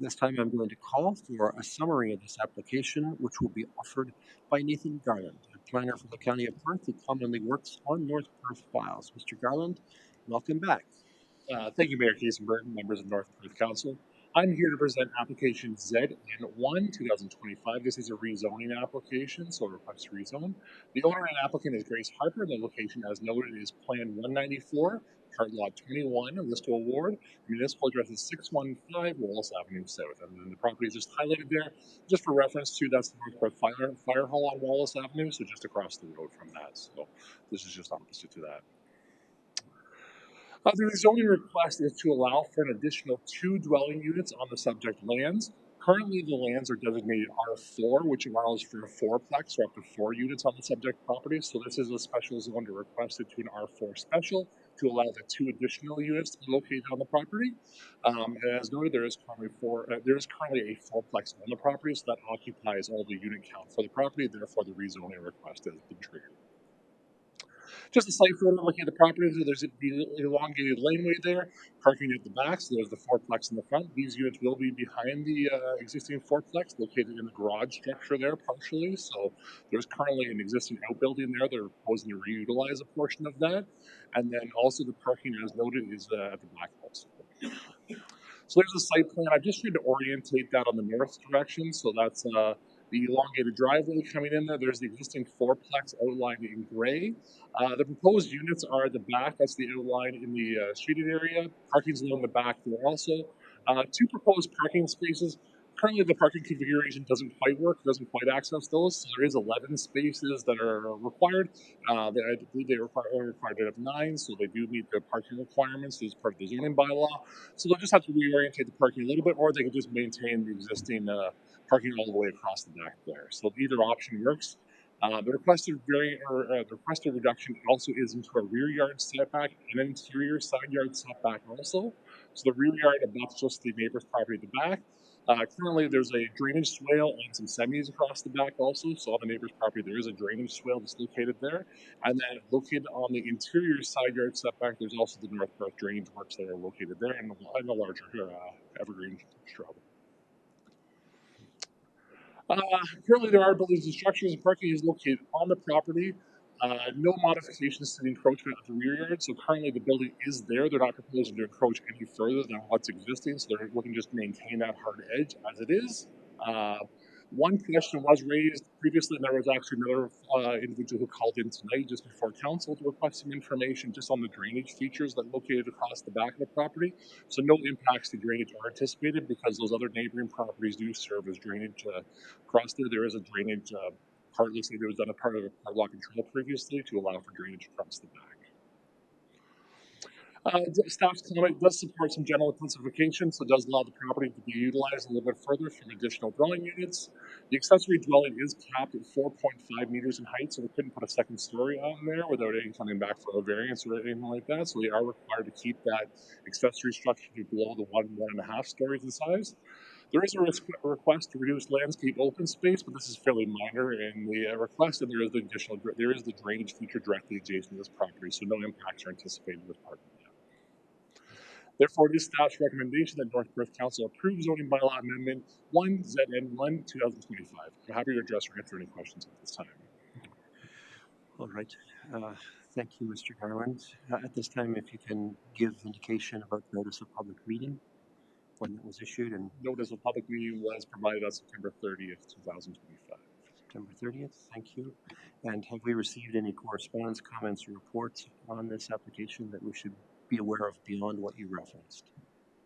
This time I'm going to call for a summary of this application, which will be offered by Nathan Garland, a planner for the County of Perth who commonly works on North Perth files. Mr. Garland, welcome back. Thank you, Mayor Kiesenberg, members of North Perth Council. I'm here to present application ZN1 2025. This is a rezoning application, so a request to rezone. The owner and applicant is Grace Harper. The location, as noted, is Plan 194, Part Lot 21, Lisco Ward. Municipal address is 615 Wallace Avenue South. And then the property is just highlighted there, just for reference to that's the North Perth Fire Hall on Wallace Avenue, so just across the road from that. So this is just opposite to that. The rezoning request is to allow for an additional 2 dwelling units on the subject lands. Currently, the lands are designated R4, which allows for a fourplex or up to 4 units on the subject property. So this is a special zone to request it to an R4 special to allow the 2 additional units to be located on the property. And as noted, there is currently a fourplex on the property, so that occupies all the unit count for the property. Therefore, the rezoning request has been triggered. Just a site photo looking at the property. So there's the elongated laneway there, parking at the back. So there's the fourplex in the front. These units will be behind the existing fourplex, located in the garage structure there partially. So there's currently an existing outbuilding there. They're proposing to reutilize a portion of that. And then also the parking, as noted, is at the back also. So there's a site plan. I've just tried to orientate that on the north direction. So that's the elongated driveway coming in there. There's the existing fourplex outlined in gray. The proposed units are at the back. That's the outline in the streeted area. Parking's along the back there also. 2 proposed parking spaces. Currently, the parking configuration doesn't quite work, doesn't quite access those. So there is 11 spaces that are required. I believe they only required to have 9, so they do meet the parking requirements as part of the zoning bylaw. So they'll just have to reorientate the parking a little bit, or they can just maintain the existing parking all the way across the back there. So either option works. The requested reduction also is into a rear yard setback and an interior side yard setback also. So the rear yard abuts just the neighbor's property at the back. Currently, there's a drainage swale and some semis across the back also. So on the neighbor's property, there is a drainage swale that's located there. And then located on the interior side yard setback, there's also the North Perth drainage works that are located there and a larger evergreen shrub. Currently, there are buildings and structures, and parking is located on the property. No modifications to the encroachment of the rear yard. So currently, the building is there. They're not proposing to encroach any further than what's existing. So they're looking just to maintain that hard edge as it is. One question was raised previously, and there was actually another individual who called in tonight just before council to request some information just on the drainage features that are located across the back of the property. So no impacts to drainage are anticipated because those other neighboring properties do serve as drainage across there. There is a drainage part, looks like it was done a part of a sidewalk control previously to allow for drainage across the back. Staff's comment does support some general intensification, so it does allow the property to be utilized a little bit further from additional dwelling units. The accessory dwelling is capped at 4.5 meters in height, so we couldn't put a second story on there without any coming back for a variance or anything like that. So we are required to keep that accessory structure to below the 1.5 stories in size. There is a request to reduce landscape open space, but this is fairly minor in the request, and there is the drainage feature directly adjacent to this property, so no impacts are anticipated with parking. Therefore, it is staff's recommendation that North Perth Council approve zoning bylaw amendment 1ZN1 2025. I'm happy to address or answer any questions at this time. All right. Thank you, Mr. Garland. At this time, if you can give indication about notice of public meeting, when that was issued, and Notice of public meeting was provided on September 30th, 2025. September 30th. Thank you. And have we received any correspondence, comments, or reports on this application that we should be aware of beyond what you referenced?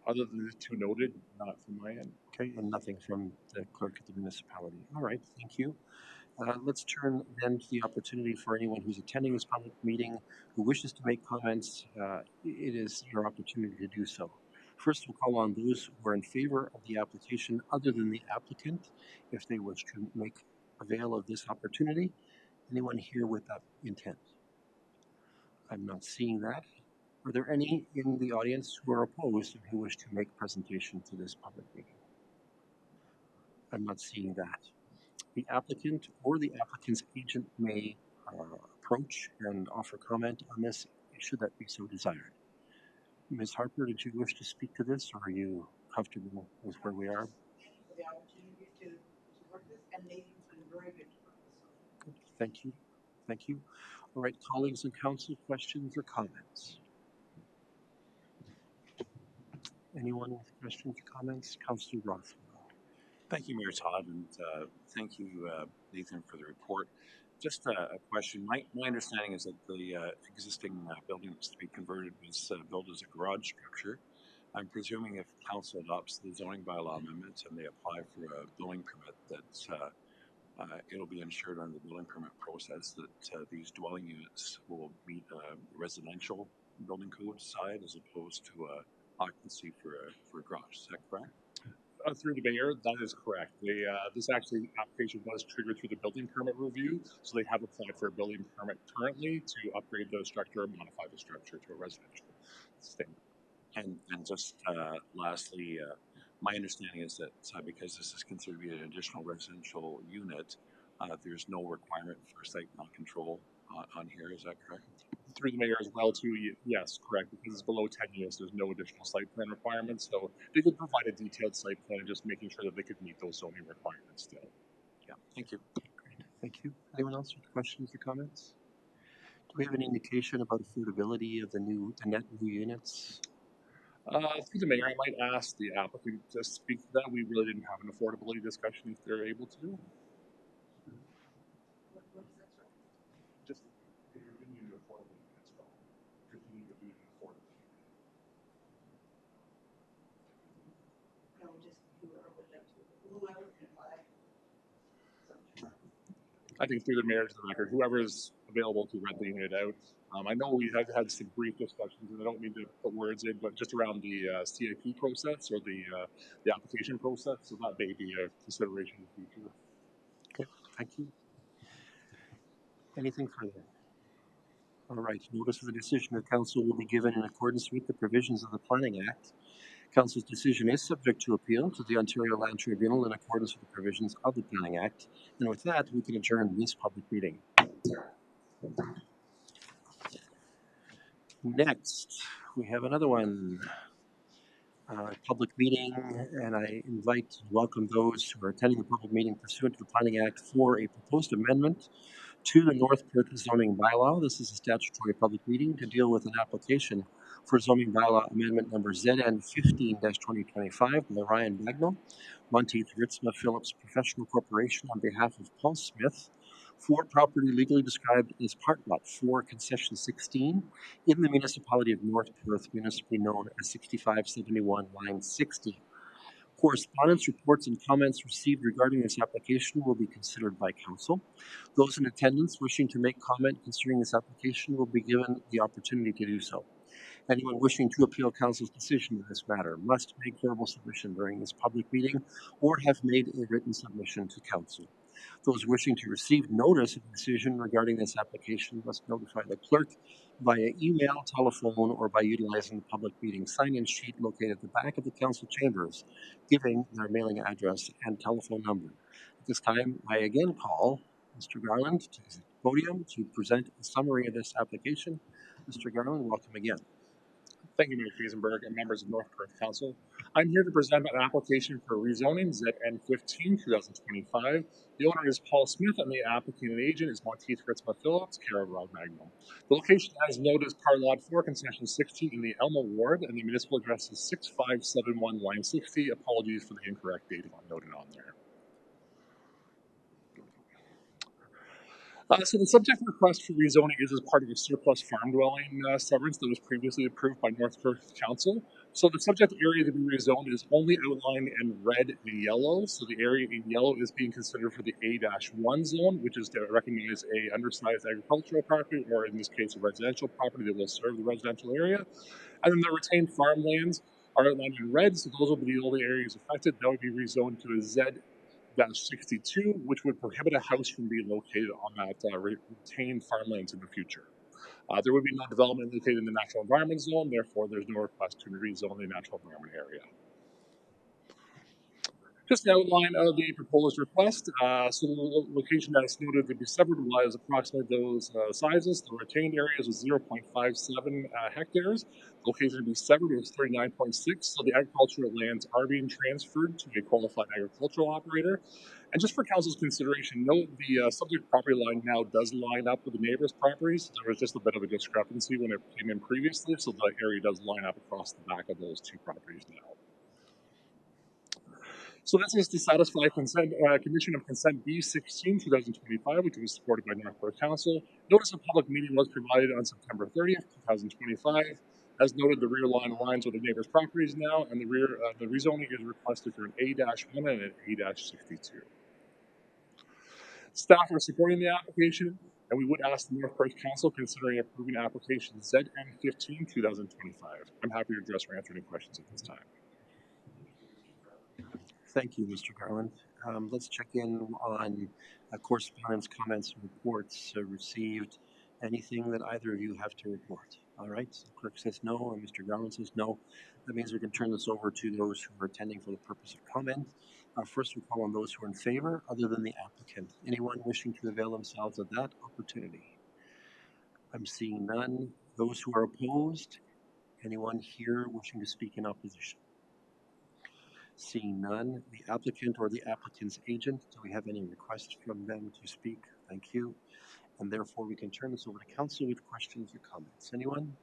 Other than the two noted, not from my end. Okay, and nothing from the clerk at the municipality. All right, thank you. Let's turn then to the opportunity for anyone who's attending this public meeting who wishes to make comments. It is your opportunity to do so. First, we'll call on those who are in favor of the application other than the applicant, if they wish to make avail of this opportunity. Anyone here with that intent? I'm not seeing that. Are there any in the audience who are opposed and who wish to make presentation to this public meeting? I'm not seeing that. The applicant or the applicant's agent may approach and offer comment on this should that be so desired. Ms. Harper, did you wish to speak to this, or are you comfortable with where we are? For the opportunity to work this, and Nathan's been very good to us. Good. Thank you. Thank you. All right, colleagues and council, questions or comments? Anyone with questions or comments? Councillor Rothwell. Thank you, Mayor Todd, and thank you, Nathan, for the report. Just a question. My understanding is that the existing building that's to be converted was built as a garage structure. I'm presuming if council adopts the zoning bylaw amendments and they apply for a building permit, that it'll be ensured under the building permit process that these dwelling units will meet a residential building code side as opposed to occupancy for a garage. Is that correct? Through the mayor, that is correct. This actually application was triggered through the building permit review, so they have applied for a building permit currently to upgrade the structure or modify the structure to a residential standard. And just lastly, my understanding is that because this is considered to be an additional residential unit, there's no requirement for site plan control on here. Is that correct? Through the mayor as well, too. Yes, correct. Because it's below 10 units, there's no additional site plan requirements. So they could provide a detailed site plan, just making sure that they could meet those zoning requirements still. Yeah. Thank you. Great. Thank you. Anyone else with questions or comments? Do we have any indication about affordability of the net new units? Through the mayor, I might ask the applicant to speak to that. We really didn't have an affordability discussion if they're able to. What is that, sir? Just if you're going to use affordable units, well, if you need to do an affordable unit. No, just whoever would like to, whoever can apply. I think through the mayor to the record, whoever is available to rent the unit out. I know we have had some brief discussions, and I don't mean to put words in, but just around the CIP process or the application process, so that may be a consideration in the future. Okay, thank you. Anything further? All right, notice of the decision of council will be given in accordance with the provisions of the Planning Act. Council's decision is subject to appeal to the Ontario Land Tribunal in accordance with the provisions of the Planning Act. And with that, we can adjourn this public meeting. Next, we have another one. public meeting, and I invite and welcome those who are attending the public meeting pursuant to the Planning Act for a proposed amendment to the North Perth zoning bylaw. This is a statutory public meeting to deal with an application for zoning bylaw amendment number ZN 15-2025 by Ryan Bagnall, Monteith Ritzma Phillips Professional Corporation on behalf of Paul Smith for property legally described as Part Lot 4, Concession 16 in the municipality of North Perth, municipally known as 6571 Line 60. Correspondence, reports, and comments received regarding this application will be considered by council. Those in attendance wishing to make comment concerning this application will be given the opportunity to do so. Anyone wishing to appeal council's decision in this matter must make verbal submission during this public meeting or have made a written submission to council. Those wishing to receive notice of the decision regarding this application must notify the clerk via email, telephone, or by utilizing the public meeting sign-in sheet located at the back of the council chambers, giving their mailing address and telephone number. At this time, I again call Mr. Garland to the podium to present a summary of this application. Mr. Garland, welcome again. Thank you, Mayor Kiesenberg and members of North Perth Council. I'm here to present an application for rezoning ZN 15, 2025. The owner is Paul Smith and the applicant and agent is Monteith Ritzma Phillips, care of Rod Magnum. The location as noted is Part Lot 4, Concession 16 in the Elma Ward, and the municipal address is 6571 Line 60. Apologies for the incorrect dating noted on there. So the subject request for rezoning is as part of a surplus farm dwelling severance that was previously approved by North Perth Council. So the subject area to be rezoned is only outlined in red and yellow. So the area in yellow is being considered for the A-1 zone, which is to recognize a undersized agricultural property, or in this case, a residential property that will serve the residential area. And then the retained farmlands are outlined in red, so those will be the only areas affected. That would be rezoned to a Z-62, which would prohibit a house from being located on that retained farmlands in the future. There would be no development located in the natural environment zone, therefore there's no request to rezone the natural environment area. Just an outline of the proposed request. So the location that's noted to be severed was approximately those sizes. The retained areas was 0.57 hectares. The location to be severed was 39.6. So the agricultural lands are being transferred to a qualified agricultural operator. And just for council's consideration, note the subject property line now does line up with the neighbor's properties. There was just a bit of a discrepancy when it came in previously, so the area does line up across the back of those two properties now. So this is to satisfy condition of consent B16 2025, which was supported by North Perth Council. Notice of public meeting was provided on September 30th, 2025. As noted, the rear line aligns with the neighbor's properties now, and the rezoning is requested for an A-1 and an A-62. Staff are supporting the application, and we would ask the North Perth Council considering approving application ZN 15 2025. I'm happy to address or answer any questions at this time. Thank you, Mr. Garland. Let's check in on correspondence, comments, and reports received. Anything that either of you have to report? All right, so the clerk says no, and Mr. Garland says no. That means we can turn this over to those who are attending for the purpose of comment. First, we call on those who are in favor, other than the applicant. Anyone wishing to avail themselves of that opportunity? I'm seeing none. Those who are opposed? Anyone here wishing to speak in opposition? Seeing none, the applicant or the applicant's agent, do we have any requests from them to speak? Thank you. And therefore, we can turn this over to council with questions or comments. Anyone?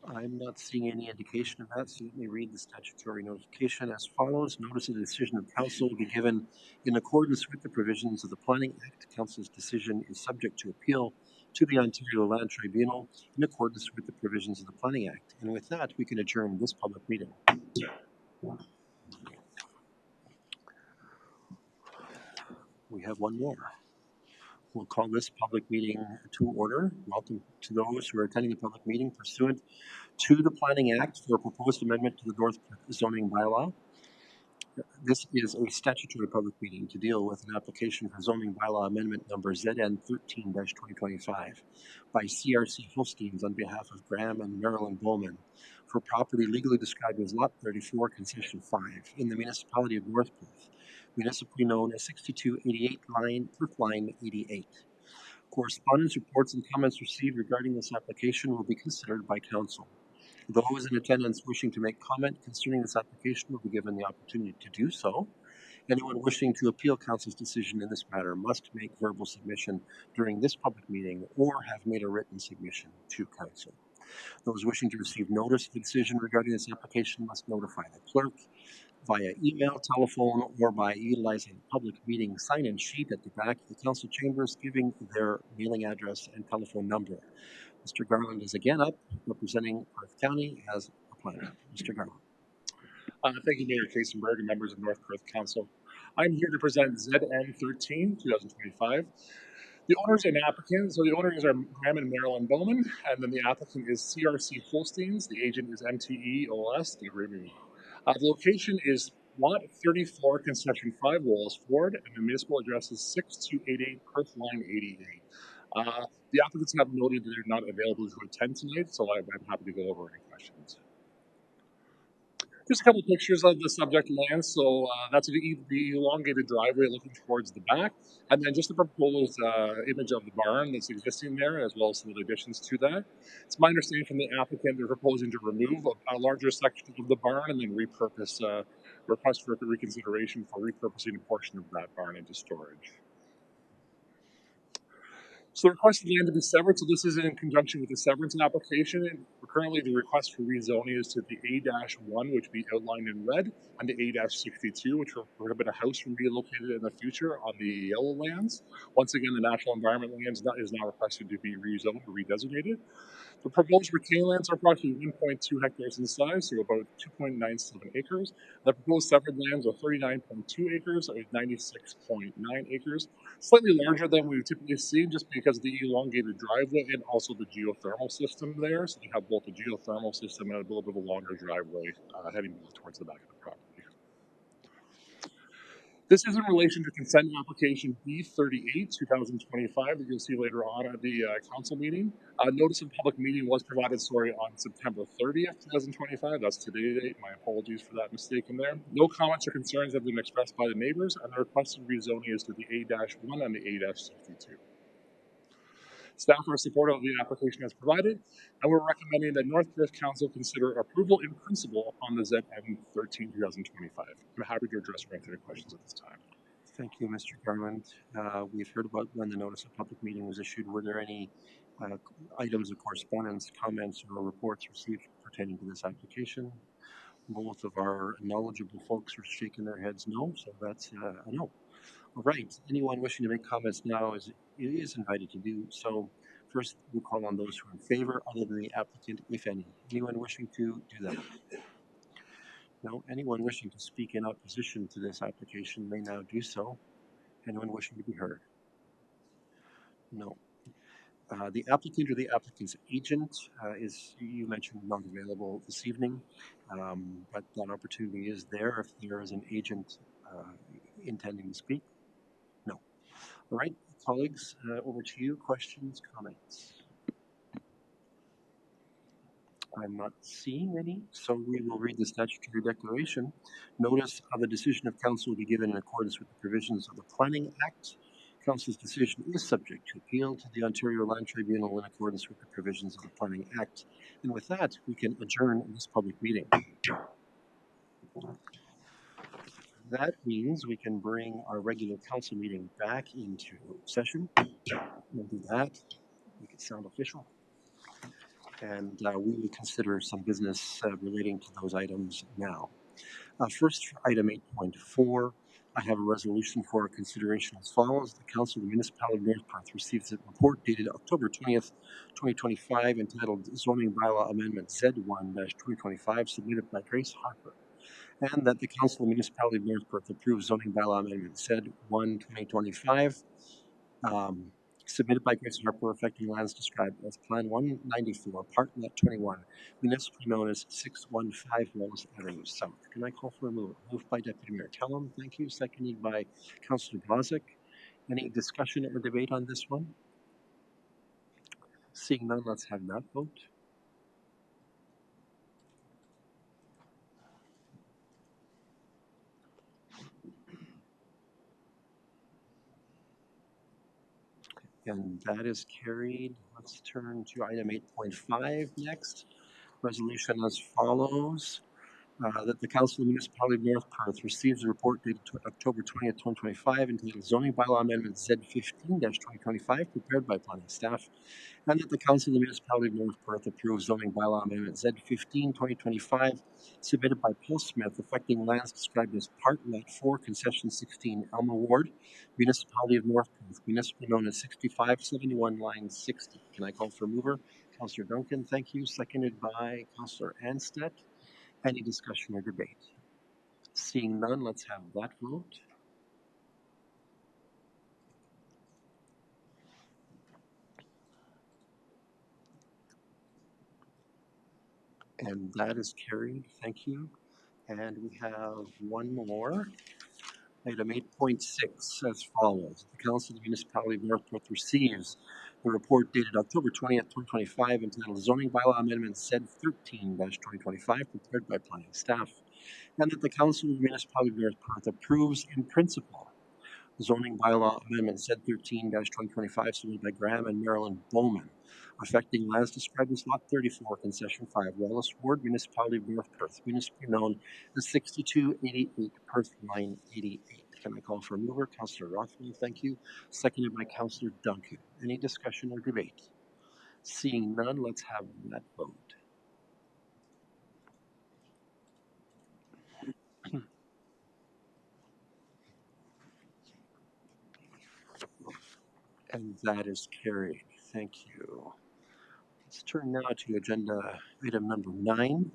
I'm not seeing any indication of that, so let me read the statutory notification as follows. Notice of the decision of council will be given in accordance with the provisions of the Planning Act. Council's decision is subject to appeal to the Ontario Land Tribunal in accordance with the provisions of the Planning Act. And with that, we can adjourn this public meeting. We have one more. We'll call this public meeting to order. Welcome to those who are attending the public meeting pursuant to the Planning Act for a proposed amendment to the North zoning bylaw. This is a statutory public meeting to deal with an application for zoning bylaw amendment number ZN 13-2025 by CRC Holsteins on behalf of Graham and Marilyn Bowman for property legally described as Lot 34, Concession 5 in the municipality of North Perth, municipally known as 6288 Perth Line 88. Correspondence, reports, and comments received regarding this application will be considered by council. Those in attendance wishing to make comment concerning this application will be given the opportunity to do so. Anyone wishing to appeal council's decision in this matter must make verbal submission during this public meeting or have made a written submission to council. Those wishing to receive notice of the decision regarding this application must notify the clerk via email, telephone, or by utilizing the public meeting sign-in sheet at the back of the council chambers, giving their mailing address and telephone number. Mr. Garland is again up, representing Perth County as a planner. Mr. Garland. Thank you, Mayor Kasenberg and members of North Perth Council. I'm here to present ZN 13, 2025. The owners and applicants, so the owners are Graham and Marilyn Bowman, and then the applicant is CRC Holsteins. The agent is MTE OS, the agreement. The location is Lot 34, Concession 5, Wallace Ford, and the municipal address is 6288 Perth Line 88. The applicants have noted that they're not available to attend tonight, so I'm happy to go over any questions. Just a couple of pictures of the subject land. So that's the elongated driveway looking towards the back. And then just the proposed image of the barn that's existing there, as well as some of the additions to that. It's my understanding from the applicant they're proposing to remove a larger section of the barn and then repurpose, request for reconsideration for repurposing a portion of that barn into storage. So the request of land to be severed, so this is in conjunction with the severance application. And currently the request for rezoning is to the A-1, which we outlined in red, and the A-62, which will prohibit a house from being located in the future on the yellow lands. Once again, the National Environment Lands is now requested to be rezoned or redesignated. The proposed retained lands are approximately 1.2 hectares in size, so about 2.97 acres. The proposed severed lands are 39.2 acres, or 96.9 acres, slightly larger than we would typically see just because of the elongated driveway and also the geothermal system there. So they have both a geothermal system and a little bit of a longer driveway heading towards the back of the property. This is in relation to consent application B38, 2025, that you'll see later on at the council meeting. Notice of public meeting was provided, on September 30th, 2025. That's today's date. My apologies for that mistake in there. No comments or concerns have been expressed by the neighbors, and the requested rezoning is to the A-1 and the A-62. Staff are supportive of the application as provided, and we're recommending that North Perth Council consider approval in principle on the ZN 13 2025. I'm happy to address or answer any questions at this time. Thank you, Mr. Garland. We've heard about when the notice of public meeting was issued. Were there any items of correspondence, comments, or reports received pertaining to this application? Both of our knowledgeable folks are shaking their heads no, so that's a no. All right. Anyone wishing to make comments now is invited to do so. First, we'll call on those who are in favor, other than the applicant, if any. Anyone wishing to do that? No. Anyone wishing to speak in opposition to this application may now do so. Anyone wishing to be heard? No. The applicant or the applicant's agent is, you mentioned, not available this evening, but that opportunity is there if there is an agent intending to speak. No. All right, colleagues, over to you. Questions, comments? I'm not seeing any, so we will read the statutory declaration. Notice of a decision of council will be given in accordance with the provisions of the Planning Act. Council's decision is subject to appeal to the Ontario Land Tribunal in accordance with the provisions of the Planning Act. And with that, we can adjourn this public meeting. That means we can bring our regular council meeting back into session. We'll do that, make it sound official. And we will consider some business relating to those items now. First, for item 8.4, I have a resolution for consideration as follows. The Council of the Municipality of North Perth receives a report dated October 20th, 2025, entitled Zoning Bylaw Amendment Z1-2025, submitted by Grace Harper. And that the Council of the Municipality of North Perth approves Zoning Bylaw Amendment Z1-2025, submitted by Grace Harper, affecting lands described as Plan 194, Part Lot 21, municipally known as 615 Wallace Avenue South. Can I call for a move? Moved by Deputy Mayor Tellum, thank you. Seconded by Councillor Bozic. Any discussion or debate on this one? Seeing none, let's have that vote. And that is carried. Let's turn to item 8.5 next. resolution as follows. That the Council of the Municipality of North Perth receives a report dated October 20th, 2025, entitled Zoning Bylaw Amendment Z15-2025, prepared by planning staff, and that the Council of the Municipality of North Perth approves Zoning Bylaw Amendment Z15-2025, submitted by Paul Smith, affecting lands described as Part Lot 4, Concession 16, Elma Ward, Municipality of North Perth, municipally known as 6571, line 60. Can I call for mover? Councillor Duncan, thank you. Seconded by Councillor Anstett. Any discussion or debate? Seeing none, let's have that vote. And that is carried. Thank you. And we have one more. Item 8.6 as follows. The Council of the Municipality of North Perth receives the report dated October 20th, 2025, entitled Zoning Bylaw Amendment Z13-2025, prepared by planning staff, and that the Council of the Municipality of North Perth approves in principle Zoning Bylaw Amendment Z13-2025, submitted by Graham and Marilyn Bowman, affecting lands described as Lot 34, Concession 5, Wallace Ward, Municipality of North Perth, municipally known as 6288, Perth Line 88. Can I call for a mover? Councillor Rothwell, thank you. Seconded by Councillor Duncan. Any discussion or debate? Seeing none, let's have that vote. And that is carried. Thank you. Let's turn now to agenda item number 9.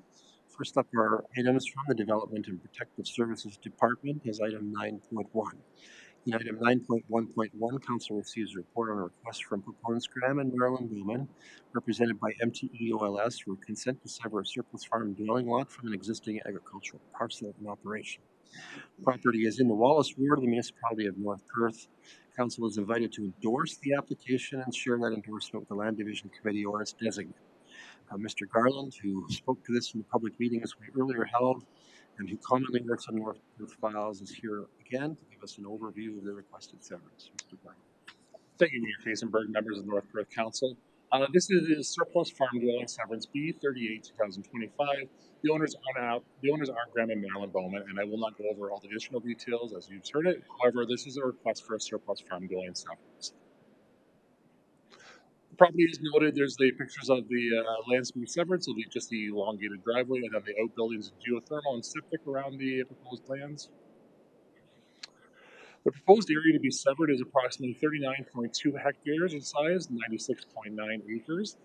First up are items from the Development and Protective Services Department as item 9.1. In item 9.1.1, Council receives a report on a request from proponents Graham and Marilyn Bowman, represented by MTEOLS, for consent to sever a surplus farm dwelling lot from an existing agricultural parcel in operation. Property is in the Wallace Ward of the Municipality of North Perth. Council is invited to endorse the application and share that endorsement with the Land Division Committee or its designate. Mr. Garland, who spoke to this in the public meetings we earlier held and who commonly works on North Perth files, is here again to give us an overview of the requested severance. Mr. Garland. Thank you, Mayor Kaisenberg, members of the North Perth Council. This is the surplus farm dwelling severance B38 2025. The owners are Graham and Marilyn Bowman, and I will not go over all the additional details as you've heard it. However, this is a request for a surplus farm dwelling severance. The property is noted. There's the pictures of the landscape severance. It'll be just the elongated driveway and then the outbuildings, geothermal and septic around the proposed lands. The proposed area to be severed is approximately 39.2 hectares in size, 96.9 acres.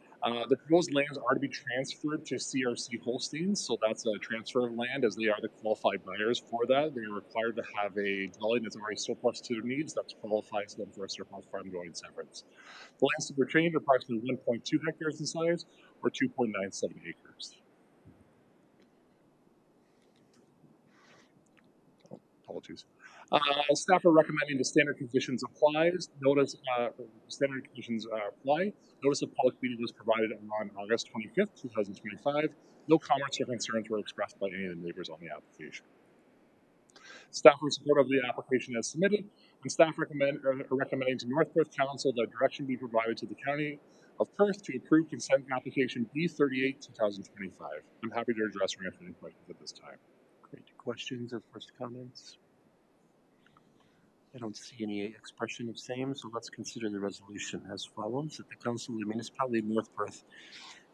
The proposed lands are to be transferred to CRC Holstein, so that's a transfer of land as they are the qualified buyers for that. They are required to have a dwelling that's already surplus to their needs that qualifies them for a surplus farm dwelling severance. The lands to be retained are approximately 1.2 hectares in size, or 2.97 acres. Apologies. Staff are recommending the standard conditions applies. Standard conditions apply. Notice of public meeting was provided on August 25th, 2025. No comments or concerns were expressed by any of the neighbors on the application. Staff are supportive of the application as submitted, and staff are recommending to North Perth Council that direction be provided to the County of Perth to approve consent application B38 2025. I'm happy to address or answer any questions at this time. Great. Questions or first comments? I don't see any expression of same, so let's consider the resolution as follows. That the Council of the Municipality of North Perth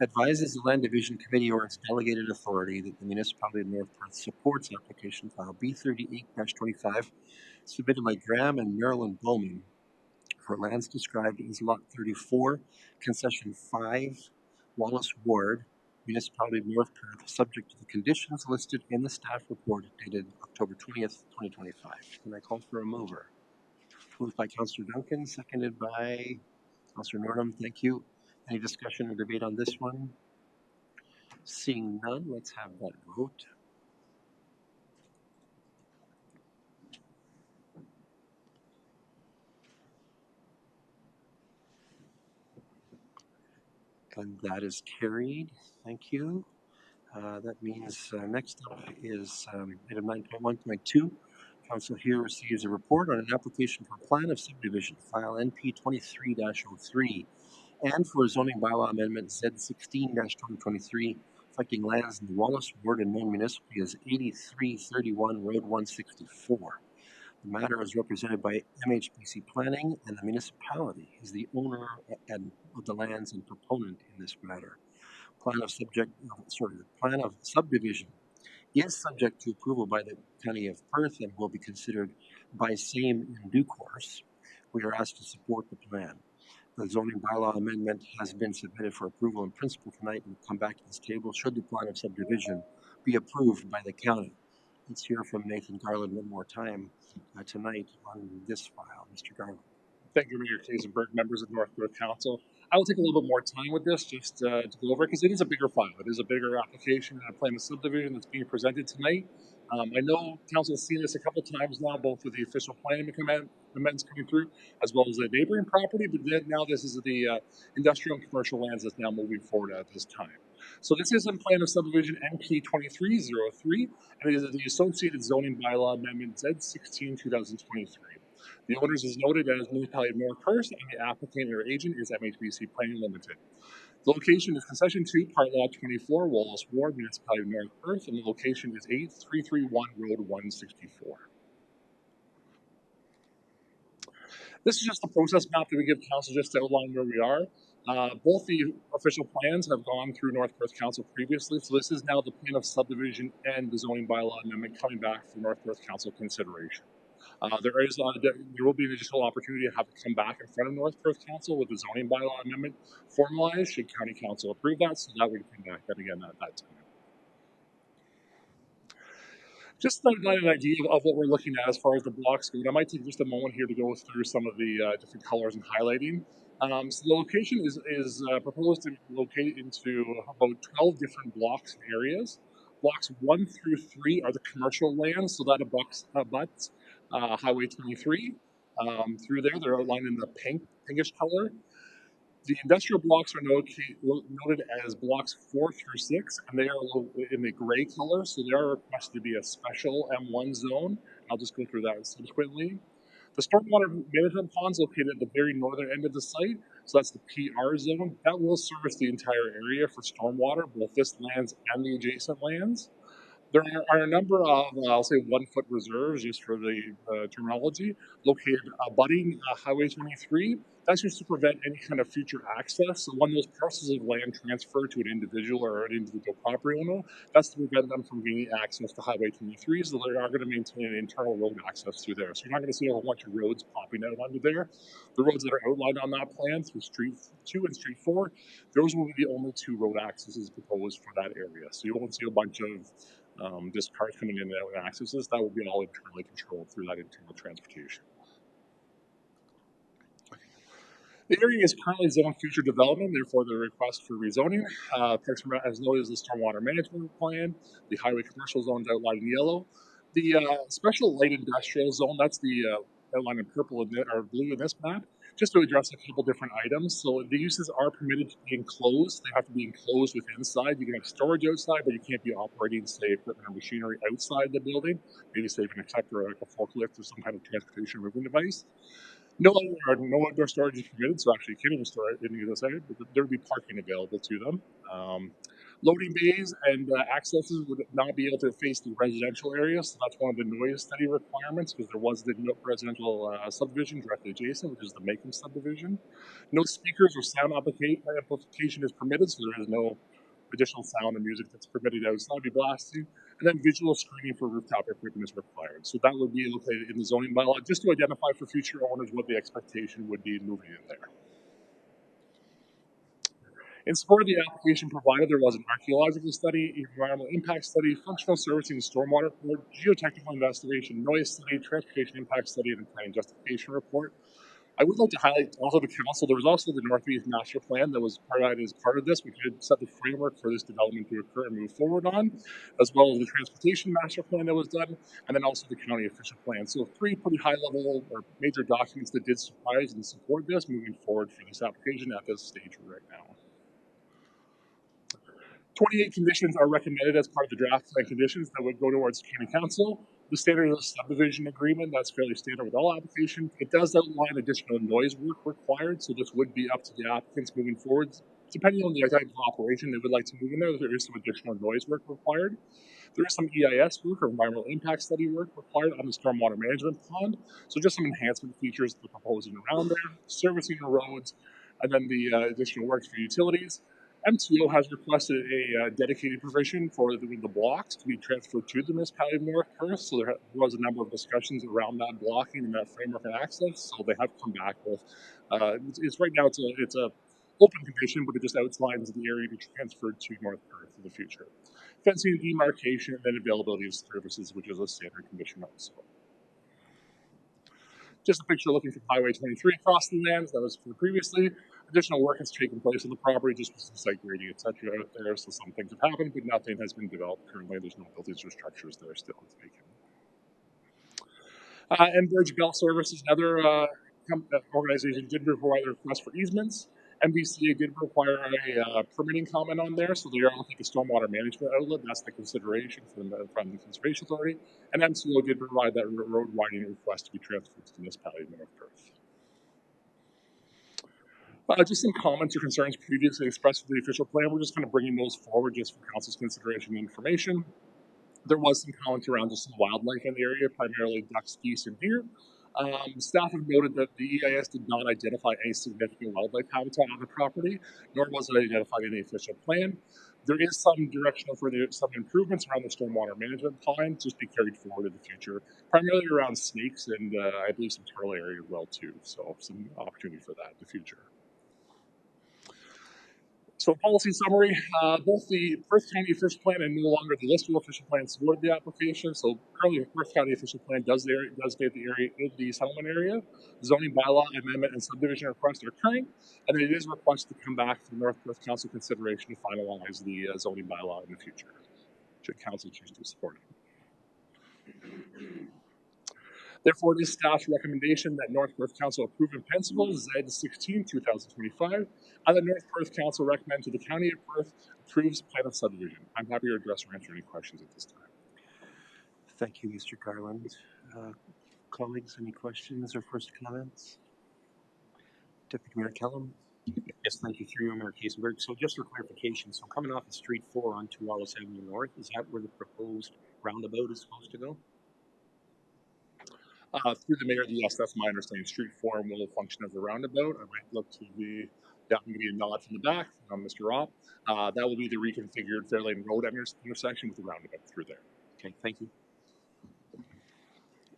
advises the Land Division Committee or its delegated authority that the Municipality of North Perth supports application file B38-25, submitted by Graham and Marilyn Bowman for lands described as Lot 34, Concession 5, Wallace Ward, Municipality of North Perth, subject to the conditions listed in the staff report dated October 20th, 2025. Can I call for a mover? Moved by Councillor Duncan, seconded by Councillor Nordham. Thank you. Any discussion or debate on this one? Seeing none, let's have that vote. And that is carried. Thank you. That means next up is item 9.1.2. Council here receives a report on an application for plan of subdivision, file NP 23-03, and for a zoning bylaw amendment Z16-2023 affecting lands in the Wallace Ward and known municipally as 8331 Road 164. The matter is represented by MHBC Planning, and the municipality is the owner of the lands and proponent in this matter. The plan of subdivision is subject to approval by the County of Perth and will be considered by same in due course. We are asked to support the plan. The zoning bylaw amendment has been submitted for approval in principle tonight and will come back to this table should the plan of subdivision be approved by the county. Let's hear from Nathan Garland one more time tonight on this file. Mr. Garland. Thank you, Mayor Kaisenberg, members of North Grove Council. I will take a little bit more time with this just to go over it because it is a bigger file. It is a bigger application and a plan of subdivision that's being presented tonight. I know Council has seen this a couple times now, both with the official planning amendments coming through, as well as the neighboring property, but then now this is the industrial and commercial lands that's now moving forward at this time. So this is in plan of subdivision NP 2303, and it is the associated zoning bylaw amendment Z16 2023. The owners is noted as Municipality of North Perth, and the applicant or agent is MHBC Planning Limited. The location is Concession 2, Part Law 24, Wallace Ward, Municipality of North Perth, and the location is 8331 Road 164. This is just the process map that we give Council just to outline where we are. Both the official plans have gone through North Perth Council previously, so this is now the plan of subdivision and the zoning bylaw amendment coming back for North Perth Council consideration. There will be an additional opportunity to have it come back in front of North Perth Council with the zoning bylaw amendment formalized should County Council approve that, so that we can come back again at that time. Just to get an idea of what we're looking at as far as the blocks go, I might take just a moment here to go through some of the different colors and highlighting. So the location is proposed to locate into about 12 different blocks and areas. Blocks 1 through 3 are the commercial lands, so that abuts Highway 23. Through there, they're outlined in the pinkish color. The industrial blocks are noted as blocks 4 through 6, and they are in the gray color, so they are requested to be a special M1 zone. I'll just go through that subsequently. The stormwater management pond's located at the very northern end of the site, so that's the PR zone. That will service the entire area for stormwater, both this lands and the adjacent lands. There are a number of, I'll say, 1 foot reserves, just for the terminology, located abutting Highway 23. That's just to prevent any kind of future access. So when those parcels of land transfer to an individual or an individual property owner, that's to prevent them from gaining access to Highway 23. So they are going to maintain an internal road access through there. So you're not going to see a whole bunch of roads popping out onto there. The roads that are outlined on that plan through Street 2 and Street 4, those will be the only 2 road accesses proposed for that area. So you won't see a bunch of just cars coming in and out and accesses. That will be all internally controlled through that internal transportation. The area is currently zoned future development, therefore the request for rezoning. As noted, is the stormwater management plan. The highway commercial zone is outlined in yellow. The special light industrial zone, that's the outline in purple or blue in this map, just to address a couple different items. So the uses are permitted to be enclosed. They have to be enclosed with inside. You can have storage outside, but you can't be operating, say, equipment or machinery outside the building. Maybe say an acceptor or like a forklift or some kind of transportation moving device. No outdoor storage is permitted, so actually you can't even store it in the other side, but there would be parking available to them. Loading bays and accesses would not be able to face the residential area, so that's one of the noise study requirements because there was the residential subdivision directly adjacent, which is the Macomb subdivision. No speakers or sound amplification is permitted, so there is no additional sound and music that's permitted outside be blasting. And then visual screening for rooftop equipment is required. So that would be located in the zoning bylaw just to identify for future owners what the expectation would be moving in there. In support of the application provided, there was an archaeological study, environmental impact study, functional servicing and stormwater report, geotechnical investigation, noise study, transportation impact study, and a planning justification report. I would like to highlight also the council. There was also the Northeast Master Plan that was provided as part of this, which did set the framework for this development to occur and move forward on, as well as the Transportation Master Plan that was done, and then also the county official plan. So 3 pretty high-level or major documents that did surprise and support this moving forward for this application at this stage right now. 28 conditions are recommended as part of the draft plan conditions that would go towards county council. The standard of subdivision agreement, that's fairly standard with all applications. It does outline additional noise work required, so this would be up to the applicants moving forward Depending on the type of operation they would like to move in there is some additional noise work required. There is some EIS work or environmental impact study work required on the stormwater management pond. So just some enhancement features they're proposing around there, servicing the roads, and then the additional works for utilities. MTO has requested a dedicated provision for the blocks to be transferred to the municipality of North Perth. So there was a number of discussions around that blocking and that framework and access. So they have come back with it's right now it's a open condition, but it just outlines the area to be transferred to North Perth in the future. Fencing, demarcation, and then availability of services, which is a standard condition also. Just a picture looking from Highway 23 across the lands that was from previously. Additional work has taken place on the property, just with some site grading, etc. out there. So some things have happened, but nothing has been developed currently. There's no buildings or structures there still. It's vacant. And Bridge Bell Services, another organization, did provide a request for easements. MBCA did require a permitting comment on there, so they are looking at stormwater management outlet. That's the consideration from the Conservation Authority. And MCO did provide that road widening request to be transferred to the municipality of North Perth. Just some comments or concerns previously expressed with the official plan. We're just kind of bringing those forward just for council's consideration and information. There was some comments around just some wildlife in the area, primarily ducks, geese, and deer. Staff have noted that the EIS did not identify any significant wildlife habitat on the property, nor was it identified in the official plan. There is some directional for some improvements around the stormwater management plan, just be carried forward in the future, primarily around snakes and I believe some turtle area as well too. So some opportunity for that in the future. So policy summary, both the Perth County official plan and no longer the list of official plans supported the application. So currently the Perth County official plan does designate the area in the settlement area. Zoning bylaw amendment and subdivision requests are current, and it is requested to come back to the North Perth Council consideration to finalize the zoning bylaw in the future, should council choose to support it. Therefore, it is staff's recommendation that North Perth Council approve in principle Z16 2025, and that North Perth Council recommend to the County of Perth approves plan of subdivision. I'm happy to address or answer any questions at this time. Thank you, Mr. Garland. Colleagues, any questions or first comments? Deputy Mayor Kellum. Yes, thank you, through you, Mayor Kiesenberg. So just for clarification, so coming off of Street 4 onto Wallace Avenue North, is that where the proposed roundabout is supposed to go? Through the mayor, yes, that's my understanding. Street 4 will function as a roundabout. I might look to the, yeah, I'm going to be a nod from the back from Mr. Ropp. That will be the reconfigured Fairlane Road intersection with the roundabout through there. Okay, thank you.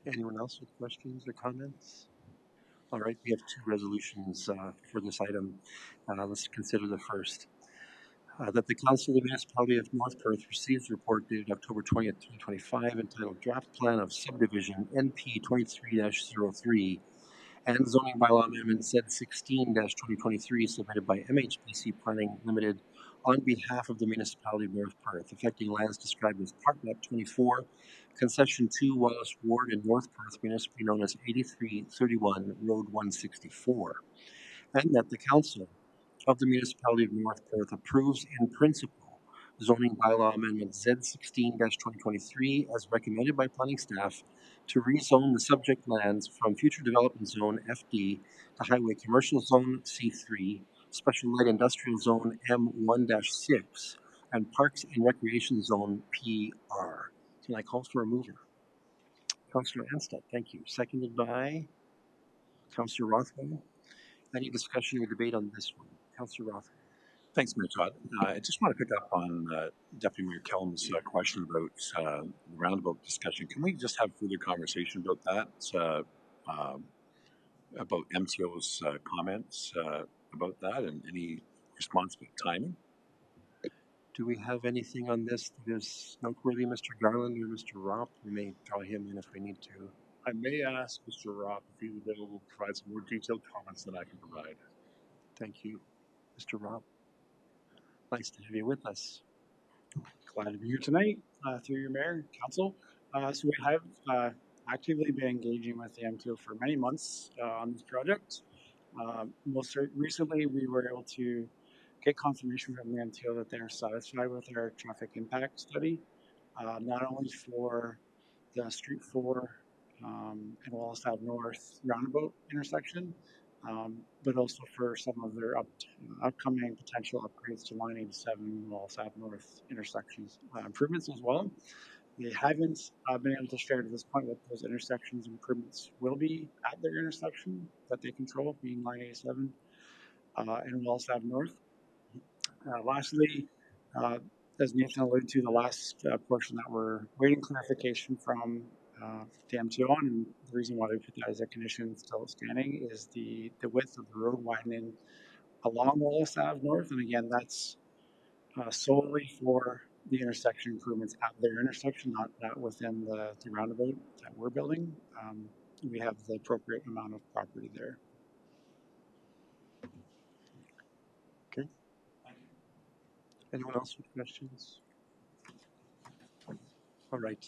Anyone else with questions or comments? All right, we have two resolutions for this item. Let's consider the first. That the Council of the Municipality of North Perth receives a report dated October 20th, 2025, entitled Draft Plan of Subdivision NP 23-03 and Zoning Bylaw Amendment Z16-2023 submitted by MHBC Planning Limited on behalf of the Municipality of North Perth, affecting lands described as Part Map 24, Concession 2, Wallace Ward in North Perth, municipally known as 8331 Road 164, and that the Council of the Municipality of North Perth approves in principle zoning bylaw amendment Z16-2023 as recommended by planning staff to rezone the subject lands from future development zone FD to highway commercial zone C3, special light industrial zone M1-6, and parks and recreation zone PR. Can I call for a mover? Councillor Anstett, thank you. Seconded by Councillor Rothwell. Any discussion or debate on this one? Councillor Rothwell. Thanks, Mayor Todd. I just want to pick up on Deputy Mayor Kellum's question about the roundabout discussion. Can we just have further conversation about that, about MTO's comments about that and any response about timing? Do we have anything on this that is noteworthy, Mr. Garland or Mr. Ropp? We may draw him in if we need to. I may ask Mr. Ropp if he's available to provide some more detailed comments than I can provide. Thank you. Mr. Ropp, nice to have you with us. Glad to be here tonight through your mayor and council. So we have actively been engaging with the MTO for many months on this project. Most recently, we were able to get confirmation from the MTO that they're satisfied with our traffic impact study, not only for the Street 4 and Wallace Ave North roundabout intersection, but also for some of their upcoming potential upgrades to Line 87 Wallace Ave North intersections improvements as well. They haven't been able to share to this point what those intersections improvements will be at their intersection that they control, being Line 87 and Wallace Ave North. Lastly, uh, as Nathan alluded to, the last portion that we're waiting clarification from the MTO on, and the reason why we put that as a condition still standing is the width of the road widening along Wallace Ave North. And again, that's solely for the intersection improvements at their intersection, not within the roundabout that we're building. We have the appropriate amount of property there. Okay. Anyone else with questions? All right.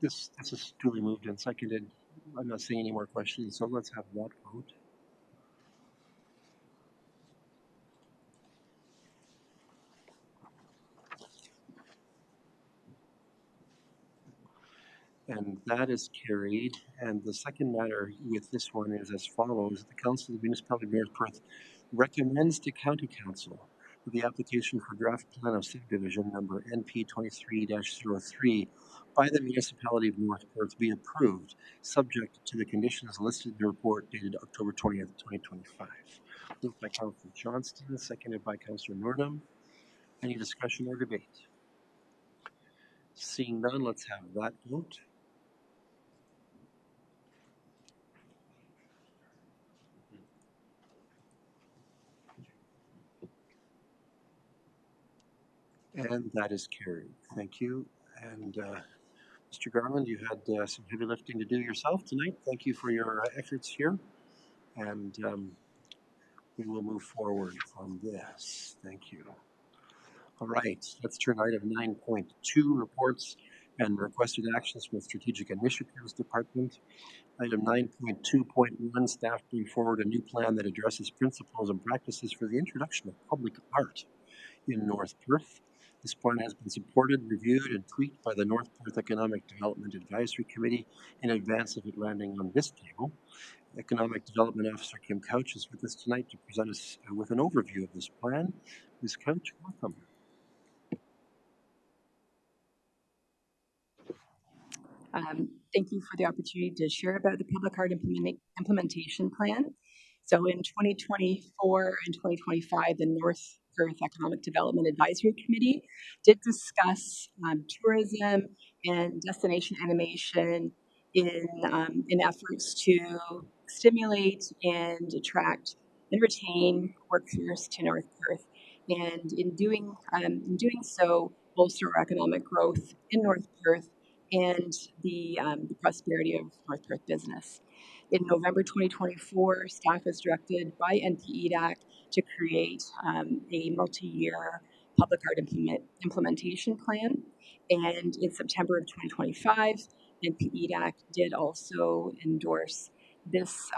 This is duly moved and seconded. I'm not seeing any more questions, so let's have that vote. And that is carried. And the second matter with this one is as follows. The Council of the Municipality of North Perth recommends to County Council that the application for draft plan of subdivision number NP 23-03 by the Municipality of North Perth be approved, subject to the conditions listed in the report dated October 20th, 2025. Moved by Councillor Johnston, seconded by Councillor Nordum. Any discussion or debate? Seeing none, let's have that vote. And that is carried. Thank you. And Mr. Garland, you had some heavy lifting to do yourself tonight. Thank you for your efforts here. And we will move forward from this. Thank you. All right, let's turn to item 9.2, reports and requested actions from the Strategic Initiatives Department. Item 9.2.1, staff bring forward a new plan that addresses principles and practices for the introduction of public art in North Perth. This plan has been supported, reviewed, and tweaked by the North Perth Economic Development Advisory Committee in advance of it landing on this table. Economic Development Officer Kim Couch is with us tonight to present us with an overview of this plan. Ms. Couch, welcome. Thank you for the opportunity to share about the public art implementation plan. So in 2024 and 2025, the North Perth Economic Development Advisory Committee did discuss tourism and destination animation in efforts to stimulate and attract and retain workforce to North Perth. And in doing so, bolster our economic growth in North Perth and the prosperity of North Perth business. In November 2024, staff was directed by NPEDAC to create a multi-year public art implementation plan. And in September of 2025, NPEDAC did also endorse this.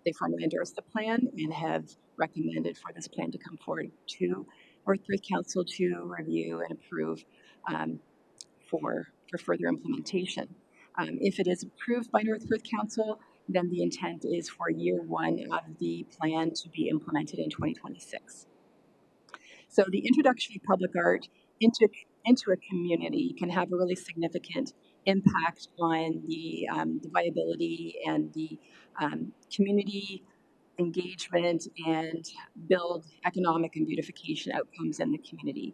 They formally endorsed the plan and have recommended for this plan to come forward to North Perth Council to review and approve for further implementation. If it is approved by North Perth Council, then the intent is for year one of the plan to be implemented in 2026. So the introduction of public art into a community can have a really significant impact on the viability and the community engagement and build economic and beautification outcomes in the community.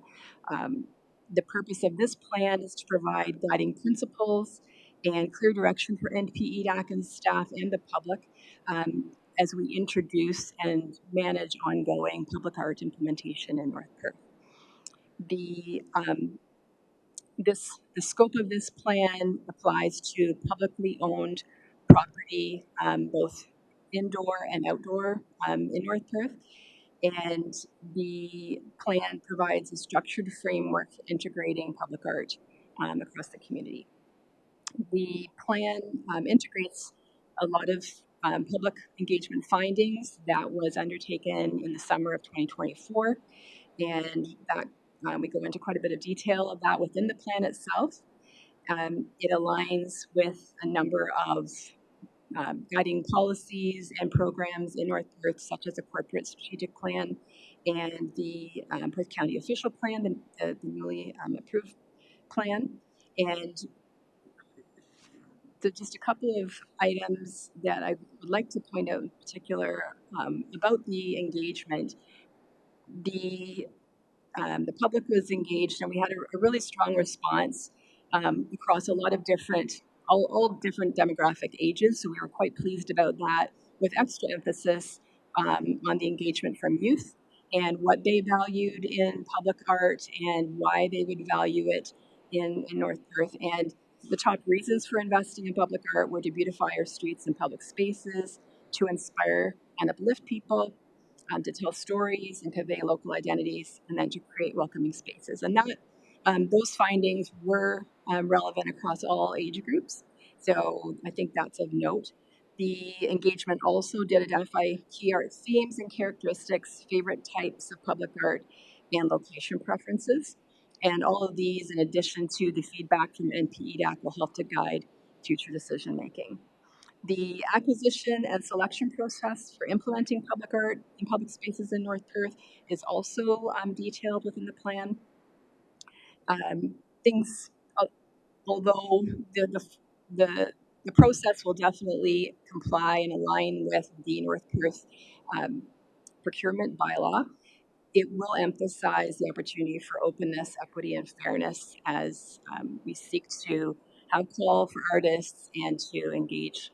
The purpose of this plan is to provide guiding principles and clear direction for NPEDAC and staff and the public as we introduce and manage ongoing public art implementation in North Perth. The scope of this plan applies to publicly owned property, both indoor and outdoor in North Perth. And the plan provides a structured framework integrating public art across the community. The plan integrates a lot of public engagement findings that was undertaken in the summer of 2024, and that we go into quite a bit of detail of that within the plan itself. It aligns with a number of guiding policies and programs in North Perth, such as a corporate strategic plan and the Perth County official plan, the newly approved plan. And just a couple of items that I would like to point out in particular about the engagement. The public was engaged, and we had a really strong response across a lot of all different demographic ages. So we were quite pleased about that, with extra emphasis on the engagement from youth and what they valued in public art and why they would value it in North Perth. And the top reasons for investing in public art were to beautify our streets and public spaces, to inspire and uplift people, to tell stories and convey local identities, and then to create welcoming spaces. And those findings were relevant across all age groups. So I think that's of note. The engagement also did identify key art themes and characteristics, favorite types of public art, and location preferences. And all of these, in addition to the feedback from NPEDAC, will help to guide future decision making. The acquisition and selection process for implementing public art in public spaces in North Perth is also detailed within the plan. Things, although the process will definitely comply and align with the North Perth procurement bylaw, it will emphasize the opportunity for openness, equity, and fairness as we seek to have call for artists and to engage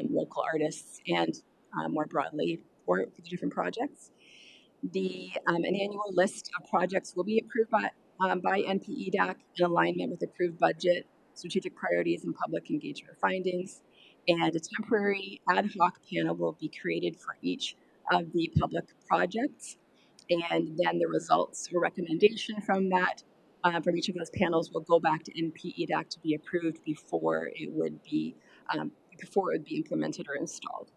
local artists and more broadly for the different projects. An annual list of projects will be approved by NPEDAC in alignment with approved budget, strategic priorities, and public engagement findings. And a temporary ad hoc panel will be created for each of the public projects. And then the results or recommendation from each of those panels will go back to NPEDAC to be approved before it would be implemented or installed.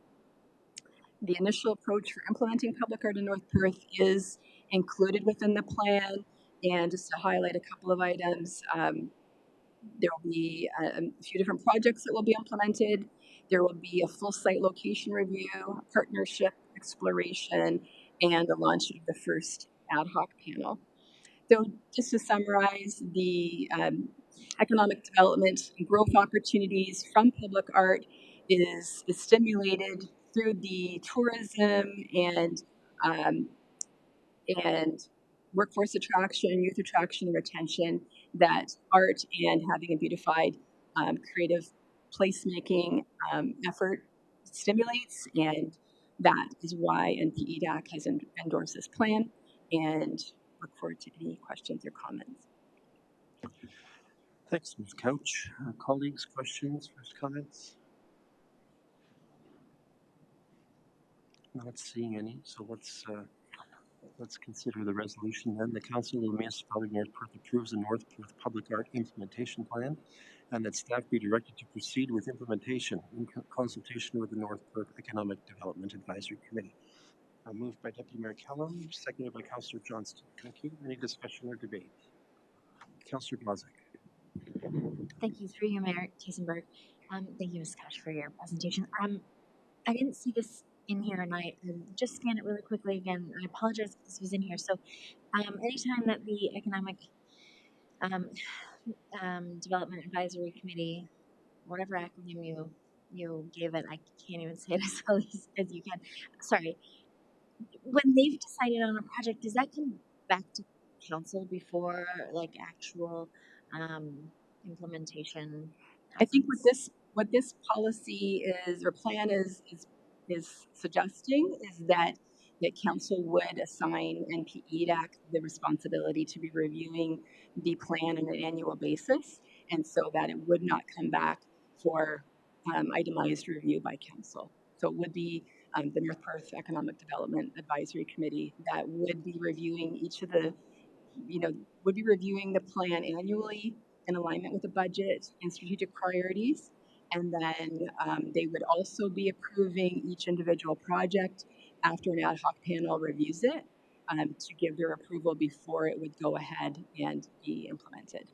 The initial approach for implementing public art in North Perth is included within the plan. And just to highlight a couple of items, there will be a few different projects that will be implemented. There will be a full site location review, partnership exploration, and the launch of the first ad hoc panel. So just to summarize, the economic development and growth opportunities from public art is stimulated through the tourism um, and workforce attraction, youth attraction, and retention that art and having a beautified creative placemaking effort stimulates. And that is why NPEDAC has endorsed this plan, and look forward to any questions or comments. Thanks, Ms. Couch. Colleagues, questions, first comments? Not seeing any, so let's consider the resolution then. The Council of the Municipality of North Perth approves the North Perth Public Art Implementation Plan, and that staff be directed to proceed with implementation in consultation with the North Perth Economic Development Advisory Committee. Moved by Deputy Mayor Kellum, seconded by Councillor Johnston. Thank you. Any discussion or debate? Councillor Blazek. Thank you, through you, Mayor Kiesenberg. Thank you, Ms. Couch, for your presentation. I didn't see this in here, and I just scanned it really quickly again. I apologize if this was in here. So, anytime that the Economic Development Advisory Committee, whatever acronym you gave it, I can't even say it as well as you can. Sorry. When they've decided on a project, does that come back to council before like actual implementation I think happens? what this policy is or plan is suggesting is that council would assign NPEDAC the responsibility to be reviewing the plan on an annual basis, and so that it would not come back for itemized review by council. So it would be the North Perth Economic Development Advisory Committee that would be reviewing would be reviewing the plan annually in alignment with the budget and strategic priorities. And then they would also be approving each individual project after an ad hoc panel reviews it to give their approval before it would go ahead and be implemented.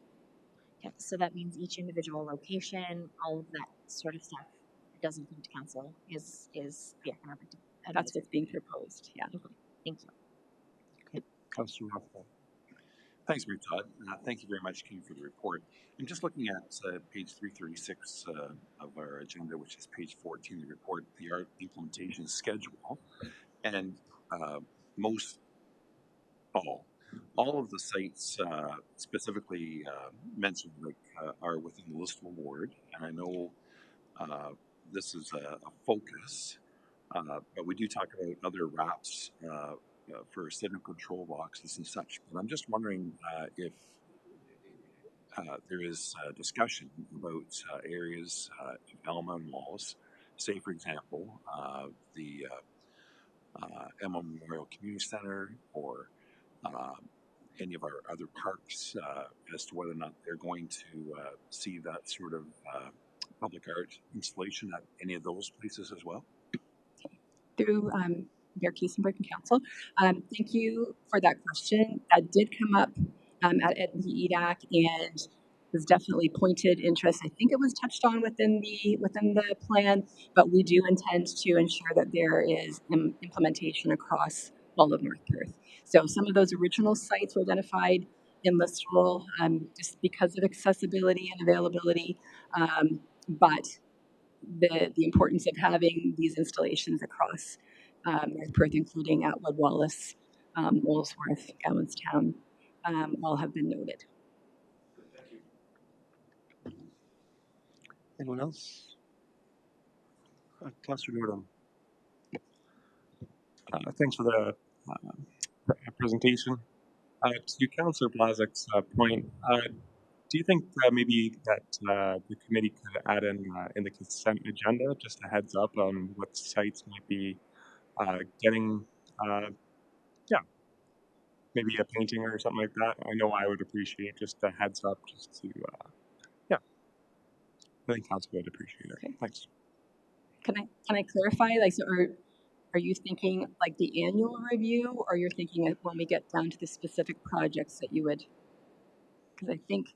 Okay, so that means each individual location, all of that sort of stuff doesn't come to council is the economic That's what's being proposed. Yeah. Okay, thank you. Councillor Rothwell. Thanks, Mary Todd. Thank you very much, King, for the report. I'm just looking at page 336 of our agenda, which is page 14 of the report, the art implementation schedule. And most all of the sites specifically mentioned are within the listable ward. And I know this is a focus, but we do talk about other wraps for signal control boxes and such. But I'm just wondering if there is discussion about areas of Elma and Wallace, say, for example, the Elma Memorial Community Center or any of our other parks as to whether or not they're going to see that sort of public art installation at any of those places as well? Through Mayor Kiesenberg and Council. Thank you for that question. That did come up at the EDAC and was definitely pointed interest. I think it was touched on within the plan, but we do intend to ensure that there is implementation across all of North Perth. So some of those original sites were identified in list roll just because of accessibility and availability, but the importance of having these installations across North Perth, including Atwood, Wallace, Molesworth, Gowanstown, all have been noted. Anyone else? Councillor Nordholm. Thanks for the presentation. To Councillor Blazek's point, do you think maybe that the committee could add in the consent agenda just a heads up on what sites might be getting, yeah, maybe a painting or something like that? I know I would appreciate just a heads up just to, yeah, I think Council would appreciate it. Okay. Thanks. Can I clarify? Like, so are you thinking like the annual review, or you're thinking when we get down to the specific projects that you would? Because I think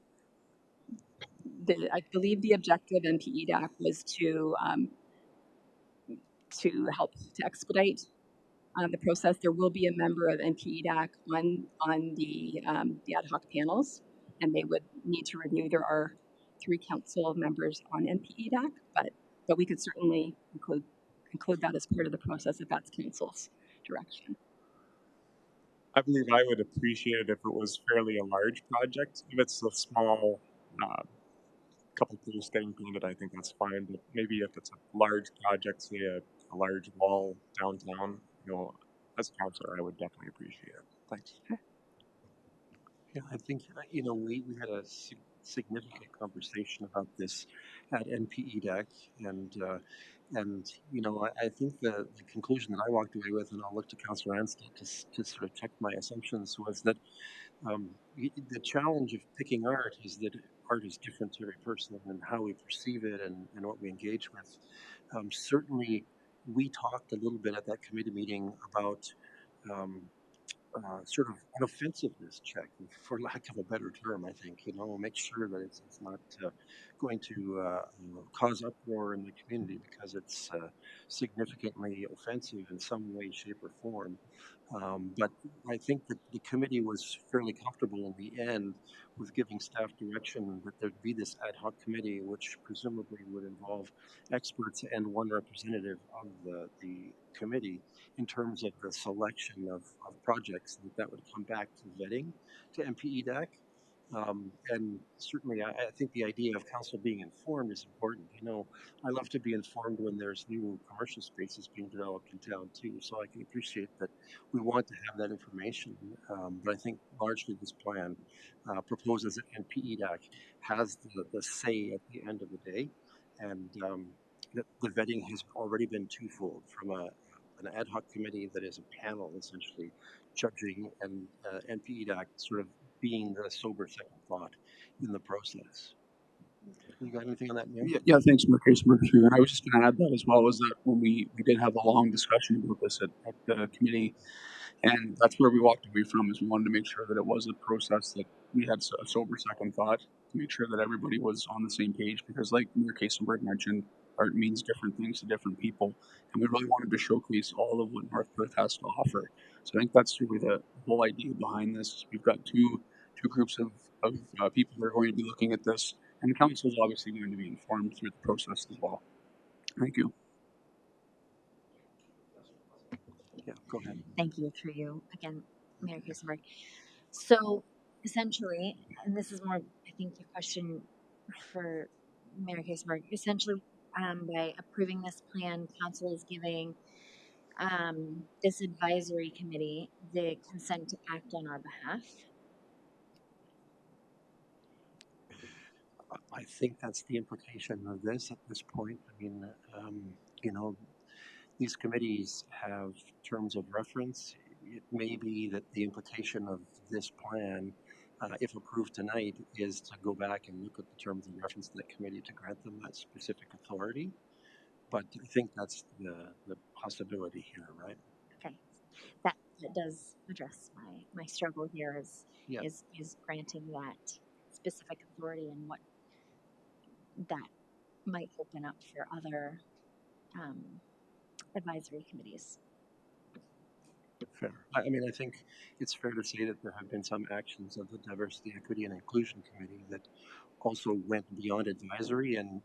I believe the objective in PEDAC was to help to expedite the process. There will be a member of NPEDAC on the ad hoc panels, and they would need to review. There are 3 council members on NPEDAC, but we could certainly include that as part of the process if that's council's direction. I believe I would appreciate it if it was fairly a large project. If it's a small couple pools getting painted, I think that's fine. But maybe if it's a large project, say a large wall downtown, as a councillor, I would definitely appreciate it. Thanks. Yeah, I think, we had a significant conversation about this at NPEDAC, and I think the conclusion that I walked away with, and I'll look to Councillor Anstey to sort of check my assumptions, was that the challenge of picking art is that art is different to every person and how we perceive it and what we engage with. Certainly, we talked a little bit at that committee meeting about sort of an offensiveness check, for lack of a better term. I think make sure that it's not going to cause uproar in the community because it's significantly offensive in some way, shape, or form. But I think that the committee was fairly comfortable in the end with giving staff direction that there'd be this ad hoc committee, which presumably would involve experts and one representative of the committee in terms of the selection of projects that would come back to vetting to MPEDAC. And certainly, I think the idea of council being informed is important. I love to be informed when there's new commercial spaces being developed in town too. So I can appreciate that we want to have that information. But I think largely this plan proposes that NPEDAC has the say at the end of the day, and the vetting has already been twofold from an ad hoc committee that is a panel essentially judging, and NPEDAC sort of being the sober second thought in the process. You got anything on that, Mayor? Yeah, thanks, Mayor Kiesenberg. And I was just going to add that as well, is that when we did have a long discussion about this at the committee, and that's where we walked away from, is we wanted to make sure that it was a process that we had a sober second thought to make sure that everybody was on the same page, because like Mayor Kiesenberg mentioned, art means different things to different people, and we really wanted to showcase all of what North Perth has to offer. So I think that's really the whole idea behind this. We've got two groups of people that are going to be looking at this, and the council is obviously going to be informed through the process as well. Thank you. Yeah, go ahead. Thank you, through you again, Mayor Kusenberg. So essentially, and this is more, I think, a question for Mayor Kusenberg. Essentially, by approving this plan, council is giving this advisory committee the consent to act on our behalf. I think that's the implication of this at this point. I mean, you know, these committees have terms of reference. It may be that the implication of this plan, if approved tonight, is to go back and look at the terms of reference of that committee to grant them that specific authority. But I think that's the possibility here, right? Okay, that does address my struggle here Yeah. is granting that specific authority and what that might open up for other advisory committees. Fair. I mean, I think it's fair to say that there have been some actions of the Diversity, Equity, and Inclusion Committee that also went beyond advisory, and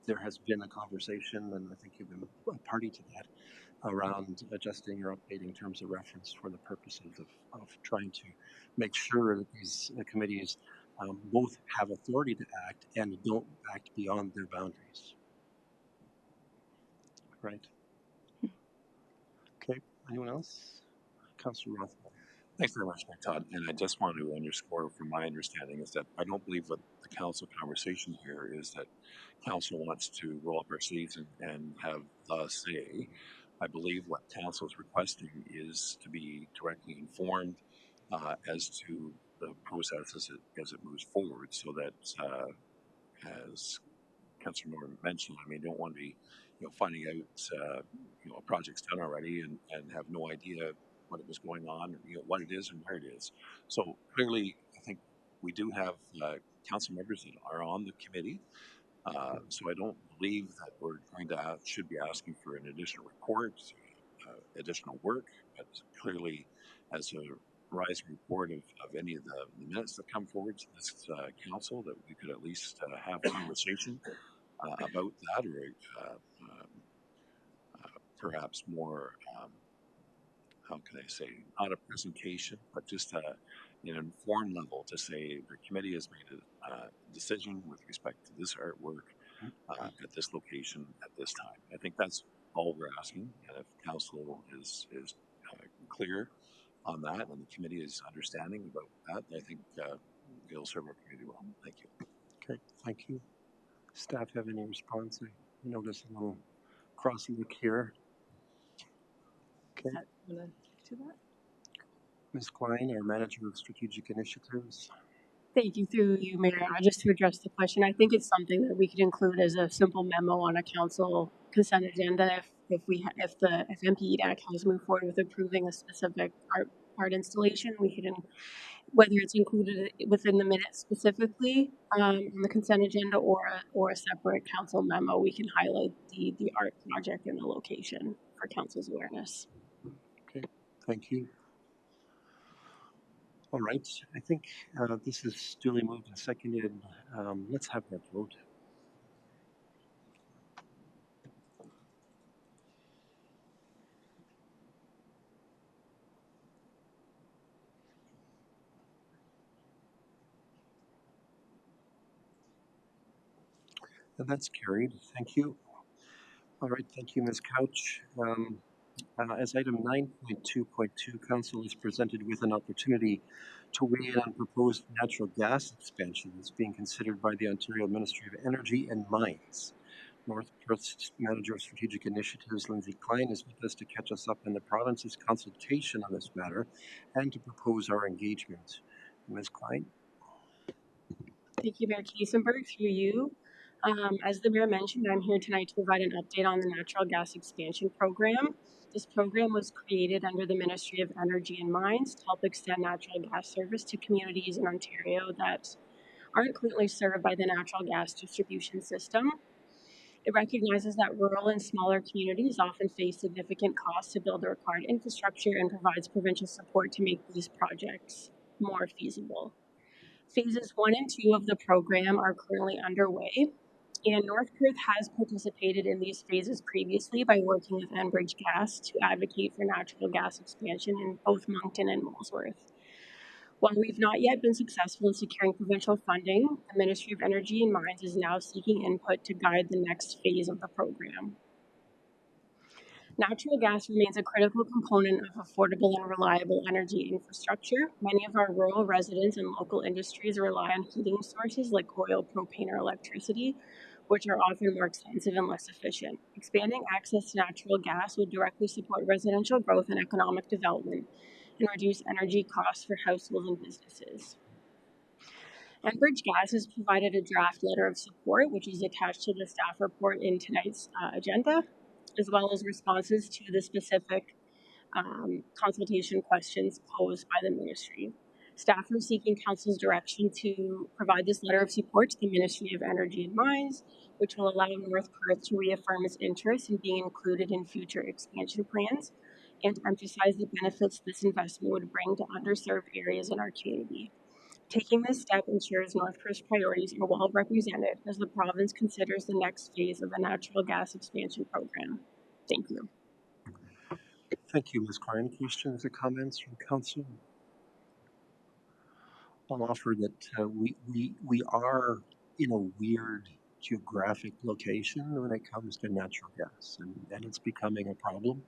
there has been a conversation, and I think you've been a party to that, around adjusting or updating terms of reference for the purposes of trying to make sure that these committees both have authority to act and don't act beyond their boundaries. Right? Okay. Anyone else? Councillor Rothwell. Thanks very much, Mike Todd. And I just want to underscore from my understanding is that I don't believe what the council conversation here is that council wants to roll up our sleeves and have the say. I believe what council is requesting is to be directly informed as to the process as it moves forward, so that as Councillor Norman mentioned, I mean, don't want to be, finding out, a project's done already and have no idea what it was going on, or, what it is and where it is. So clearly, I think we do have council members that are on the committee. So I don't believe that we're going to should be asking for an additional report, additional work, but clearly, as a rising report of any of the minutes that come forward to this council, that we could at least have a conversation about that, or perhaps more, how can I say, not a presentation, but just an informed level to say the committee has made a decision with respect to this artwork at this location at this time. I think that's all we're asking, and if council is clear on that and the committee is understanding about that, I think it'll serve our community well. Thank you. Okay, thank you. Staff have any response? I notice a little cross look here. Okay. Want to to that? Ms. Klein, our Manager of Strategic Initiatives. Thank you, through you, Mayor. Just to address the question, I think it's something that we could include as a simple memo on a council consent agenda if MPEDAC has moved forward with approving a specific art installation. We could, whether it's included within the minutes specifically on the consent agenda or a separate council memo, we can highlight the art project and the location for council's awareness. Okay, thank you. All right, I think this is duly moved and seconded. Let's have that vote. And that's carried. Thank you. All right, thank you, Ms. Couch. As item 9.2.2, Council is presented with an opportunity to weigh in on proposed natural gas expansion that's being considered by the Ontario Ministry of Energy and Mines. North Perth's Manager of Strategic Initiatives, Lindsay Klein, is with us to catch us up on the province's consultation on this matter and to propose our engagement. Ms. Klein? Thank you, Mayor Kiesenberg, through you. As the mayor mentioned, I'm here tonight to provide an update on the natural gas expansion program. This program was created under the Ministry of Energy and Mines to help extend natural gas service to communities in Ontario that aren't currently served by the natural gas distribution system. It recognizes that rural and smaller communities often face significant costs to build the required infrastructure and provides provincial support to make these projects more feasible. Phases 1 and 2 of the program are currently underway, and North Perth has participated in these phases previously by working with Enbridge Gas to advocate for natural gas expansion in both Moncton and Molesworth. While we've not yet been successful in securing provincial funding, the Ministry of Energy and Mines is now seeking input to guide the next phase of the program. Natural gas remains a critical component of affordable and reliable energy infrastructure. Many of our rural residents and local industries rely on heating sources like oil, propane, or electricity, which are often more expensive and less efficient. Expanding access to natural gas would directly support residential growth and economic development and reduce energy costs for households and businesses. Enbridge Gas has provided a draft letter of support, which is attached to the staff report in tonight's agenda, as well as responses to the specific consultation questions posed by the ministry. Staff are seeking Council's direction to provide this letter of support to the Ministry of Energy and Mines, which will allow North Perth to reaffirm its interest in being included in future expansion plans and emphasize the benefits this investment would bring to underserved areas in our community. Taking this step ensures North Perth's priorities are well represented as the province considers the next phase of the natural gas expansion program. Thank you. Thank you, Ms. Klein. Questions or comments from council? I'll offer that we are in a weird geographic location when it comes to natural gas, and it's becoming a problem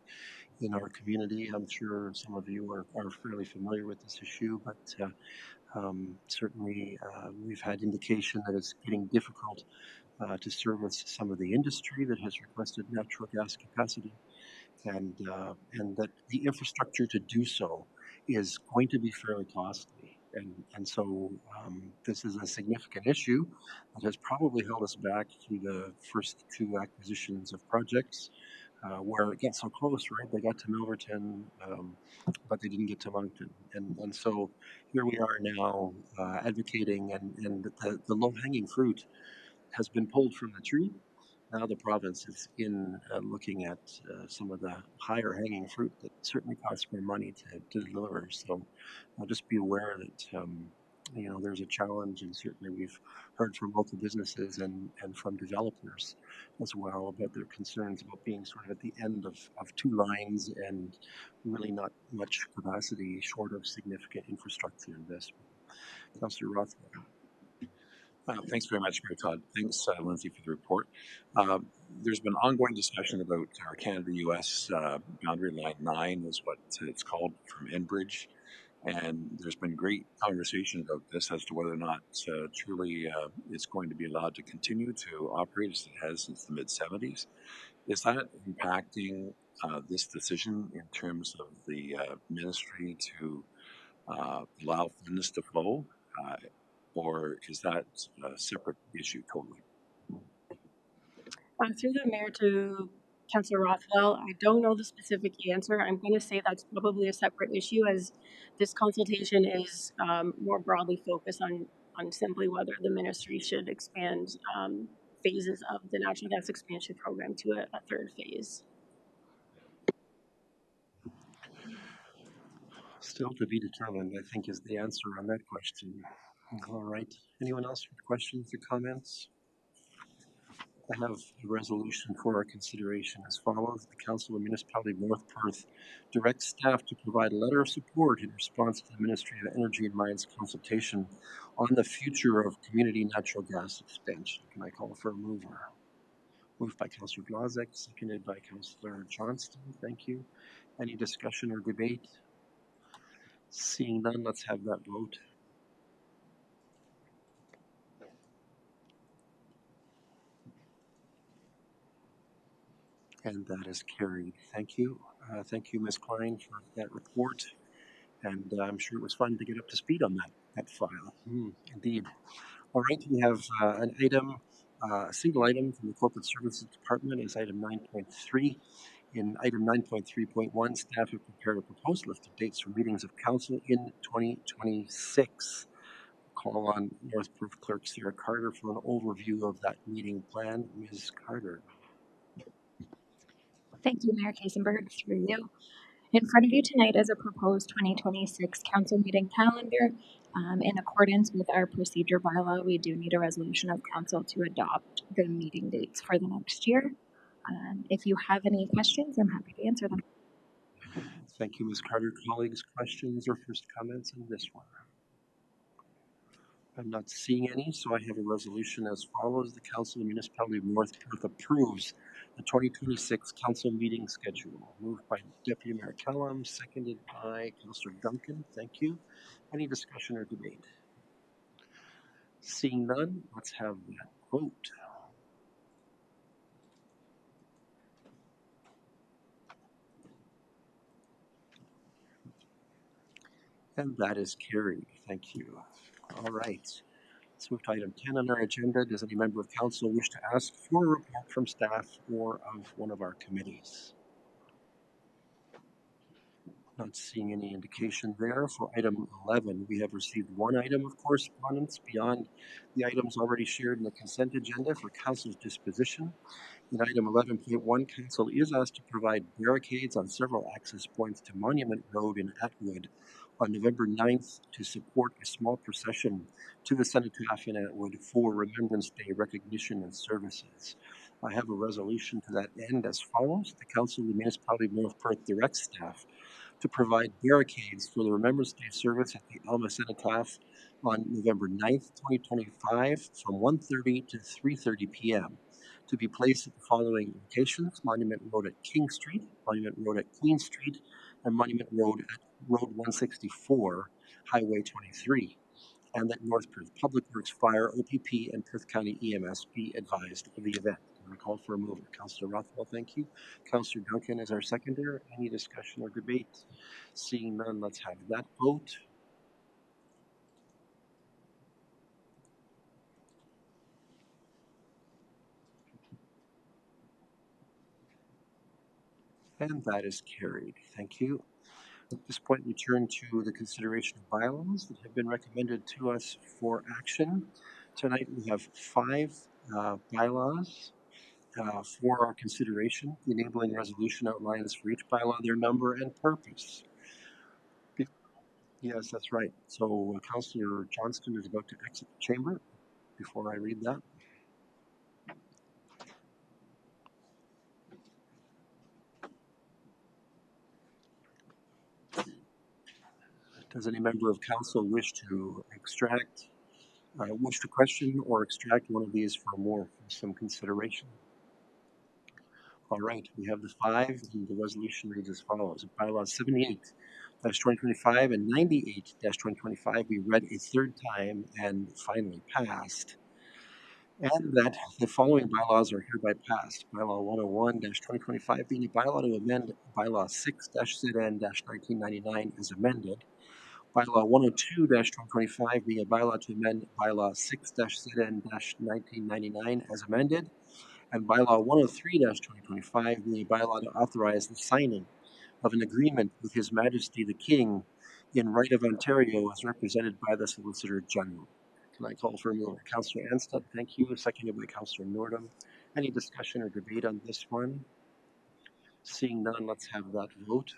in our community. I'm sure some of you are fairly familiar with this issue, but certainly we've had indication that it's getting difficult to service some of the industry that has requested natural gas capacity, and that the infrastructure to do so is going to be fairly costly. And so this is a significant issue that has probably held us back through the first two acquisitions of projects where it got so close, right? They got to Milverton, but they didn't get to Moncton. And so here we are now advocating, and the low-hanging fruit has been pulled from the tree. Now the province is in looking at some of the higher hanging fruit that certainly costs more money to deliver. So just be aware that there's a challenge, and certainly we've heard from local businesses and from developers as well about their concerns about being sort of at the end of two lines and really not much capacity short of significant infrastructure investment. Councillor Rothwell. Thanks very much, Mayor Todd. Thanks, Lindsay, for the report. There's been ongoing discussion about our Canada-U.S. Boundary Line 9 is what it's called from Enbridge. And there's been great conversation about this as to whether or not truly it's going to be allowed to continue to operate as it has since the mid-70s. Is that impacting this decision in terms of the ministry to allow funds to flow? Or is that a separate issue totally? Through the mayor to Councillor Rothwell, I don't know the specific answer. I'm going to say that's probably a separate issue, as this consultation is more broadly focused on simply whether the ministry should expand phases of the natural gas expansion program to a third phase. Still to be determined, I think, is the answer on that question. All right. Anyone else with questions or comments? I have a resolution for our consideration as follows. The Council of Municipality of North Perth directs staff to provide a letter of support in response to the Ministry of Energy and Mines consultation on the future of community natural gas expansion. Can I call for a mover? Moved by Councillor Glazek, seconded by Councillor Johnston. Thank you. Any discussion or debate? Seeing none, let's have that vote. And that is carried. Thank you. Thank you, Ms. Klein, for that report. And I'm sure it was fun to get up to speed on that file. Indeed. All right, we have an item, a single item from the Corporate Services Department is item 9.3. In item 9.3.1, staff have prepared a proposed list of dates for meetings of council in 2026. call on North Perth Clerk Sarah Carter for an overview of that meeting plan. Ms. Carter. Thank you, Mayor Kaisenberg, through you. In front of you tonight is a proposed 2026 council meeting calendar. In accordance with our procedure bylaw, we do need a resolution of council to adopt the meeting dates for the next year. If you have any questions, I'm happy to answer them. Thank you, Ms. Carter. Colleagues, questions or first comments on this one? I'm not seeing any, so I have a resolution as follows. The Council of the Municipality of North Perth approves the 2026 council meeting schedule. Moved by Deputy Mayor Kellum, seconded by Councillor Duncan. Thank you. Any discussion or debate? Seeing none, let's have that vote. And that is carried. Thank you. All right. Let's move to item 10 on our agenda. Does any member of council wish to ask for a report from staff or of one of our committees? Not seeing any indication there. For item 11, we have received one item of correspondence beyond the items already shared in the consent agenda for council's disposition. In item 11.1, council is asked to provide barricades on several access points to Monument Road in Atwood on November 9th to support a small procession to the cenotaph in Atwood for Remembrance Day recognition and services. I have a resolution to that end as follows. The Council of the Municipality of North Perth directs staff to provide barricades for the Remembrance Day service at the Alma Cenotaph on November 9th, 2025 from 1:30 to 3:30 p.m. to be placed at the following locations: Monument Road at King Street, Monument Road at Queen Street, and Monument Road at Road 164, Highway 23, and that North Perth Public Works Fire, OPP, and Perth County EMS be advised of the event. I call for a mover. Councillor Rothwell, thank you. Councillor Duncan is our seconder. Any discussion or debate? Seeing none, let's have that vote. And that is carried. Thank you. At this point, we turn to the consideration of bylaws that have been recommended to us for action. Tonight, we have five bylaws for our consideration. The enabling resolution outlines for each bylaw their number and purpose. Yes, that's right. So Councillor Johnston is about to exit the chamber before I read that. Does any member of council wish to wish to question or extract one of these for more some consideration? All right, we have the five, and the resolution reads as follows. Bylaw 78-2025 and 98-2025 be read a third time and finally passed. And that the following bylaws are hereby passed. Bylaw 101-2025 being a bylaw to amend Bylaw 6-ZN-1999 as amended. Bylaw 102-2025 being a bylaw to amend Bylaw 6-ZN-1999 as amended. And Bylaw 103-2025 being a bylaw to authorize the signing of an agreement with His Majesty the King in right of Ontario as represented by the Solicitor General. Can I call for a mover? Councillor Anstett, thank you. Seconded by Councillor Nordum. Any discussion or debate on this one? Seeing none, let's have that vote.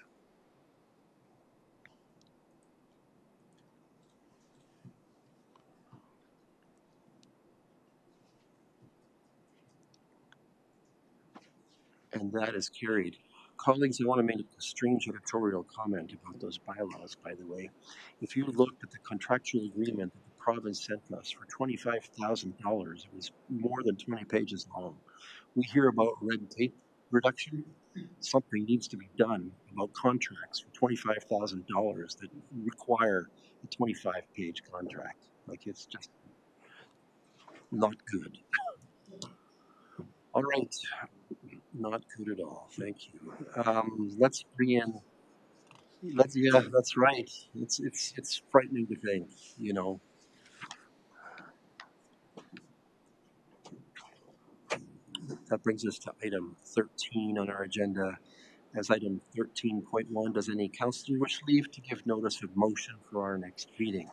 And that is carried. Colleagues, I want to make a strange editorial comment about those bylaws, by the way. If you looked at the contractual agreement that the province sent us for $25,000, it was more than 20 pages long. We hear about red tape reduction. Something needs to be done about contracts for $25,000 that require a 25-page contract. Like, it's just not good. All right. Not good at all. Thank you. Let's bring in. Yeah, that's right. It's frightening to think. You know. That brings us to item 13 on our agenda. As item 13.1, does any councillor wish leave to give notice of motion for our next meeting?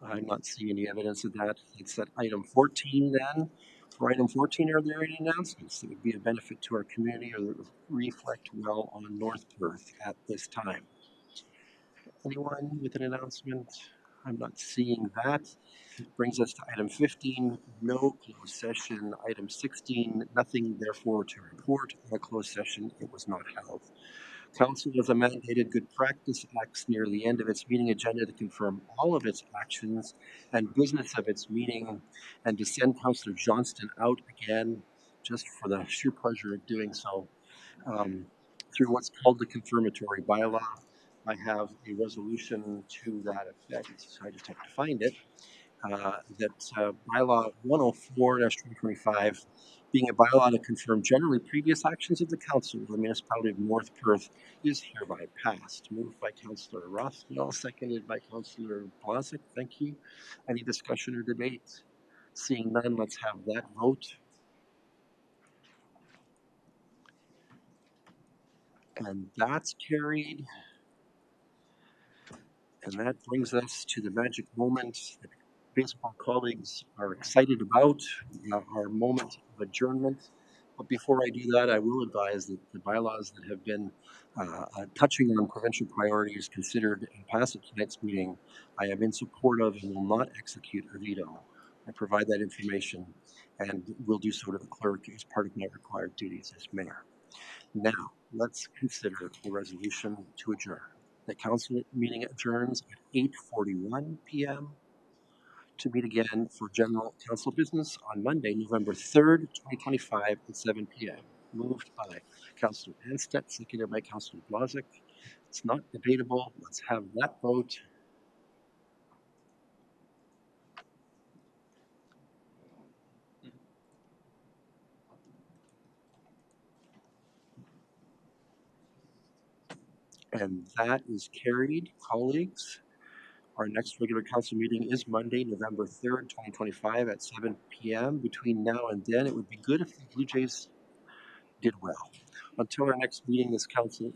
I'm not seeing any evidence of that. It's at item 14 then. For item 14, are there any announcements that would be a benefit to our community or that reflect well on North Perth at this time? Anyone with an announcement? I'm not seeing that. Brings us to item 15, no closed session. Item 16, nothing therefore to report on a closed session. It was not held. Council, as a mandated good practice, acts near the end of its meeting agenda to confirm all of its actions and business of its meeting and to send Councillor Johnston out again just for the sheer pleasure of doing so through what's called the confirmatory bylaw. I have a resolution to that effect, so I just have to find it. That bylaw 104-2025, being a bylaw to confirm generally previous actions of the council of the municipality of North Perth, is hereby passed. Moved by Councillor Rothwell, seconded by Councillor Blazek. Thank you. Any discussion or debate? Seeing none, let's have that vote. And that's carried. And that brings us to the magic moment that baseball colleagues are excited about, our moment of adjournment. But before I do that, I will advise that the bylaws that have been touching on provincial priorities considered and passed at tonight's meeting, I am in support of and will not execute or veto. I provide that information and will do so to the clerk as part of my required duties as mayor. Now, let's consider the resolution to adjourn. The council meeting adjourns at 8:41 p.m. to meet again for general council business on Monday, November 3rd, 2025 at 7 p.m. Moved by Councillor Anstett, seconded by Councillor Blazek. It's not debatable. Let's have that vote. And that is carried, colleagues. Our next regular council meeting is Monday, November 3rd, 2025 at 7 p.m. Between now and then, it would be good if the Blue Jays did well. Until our next meeting, this council is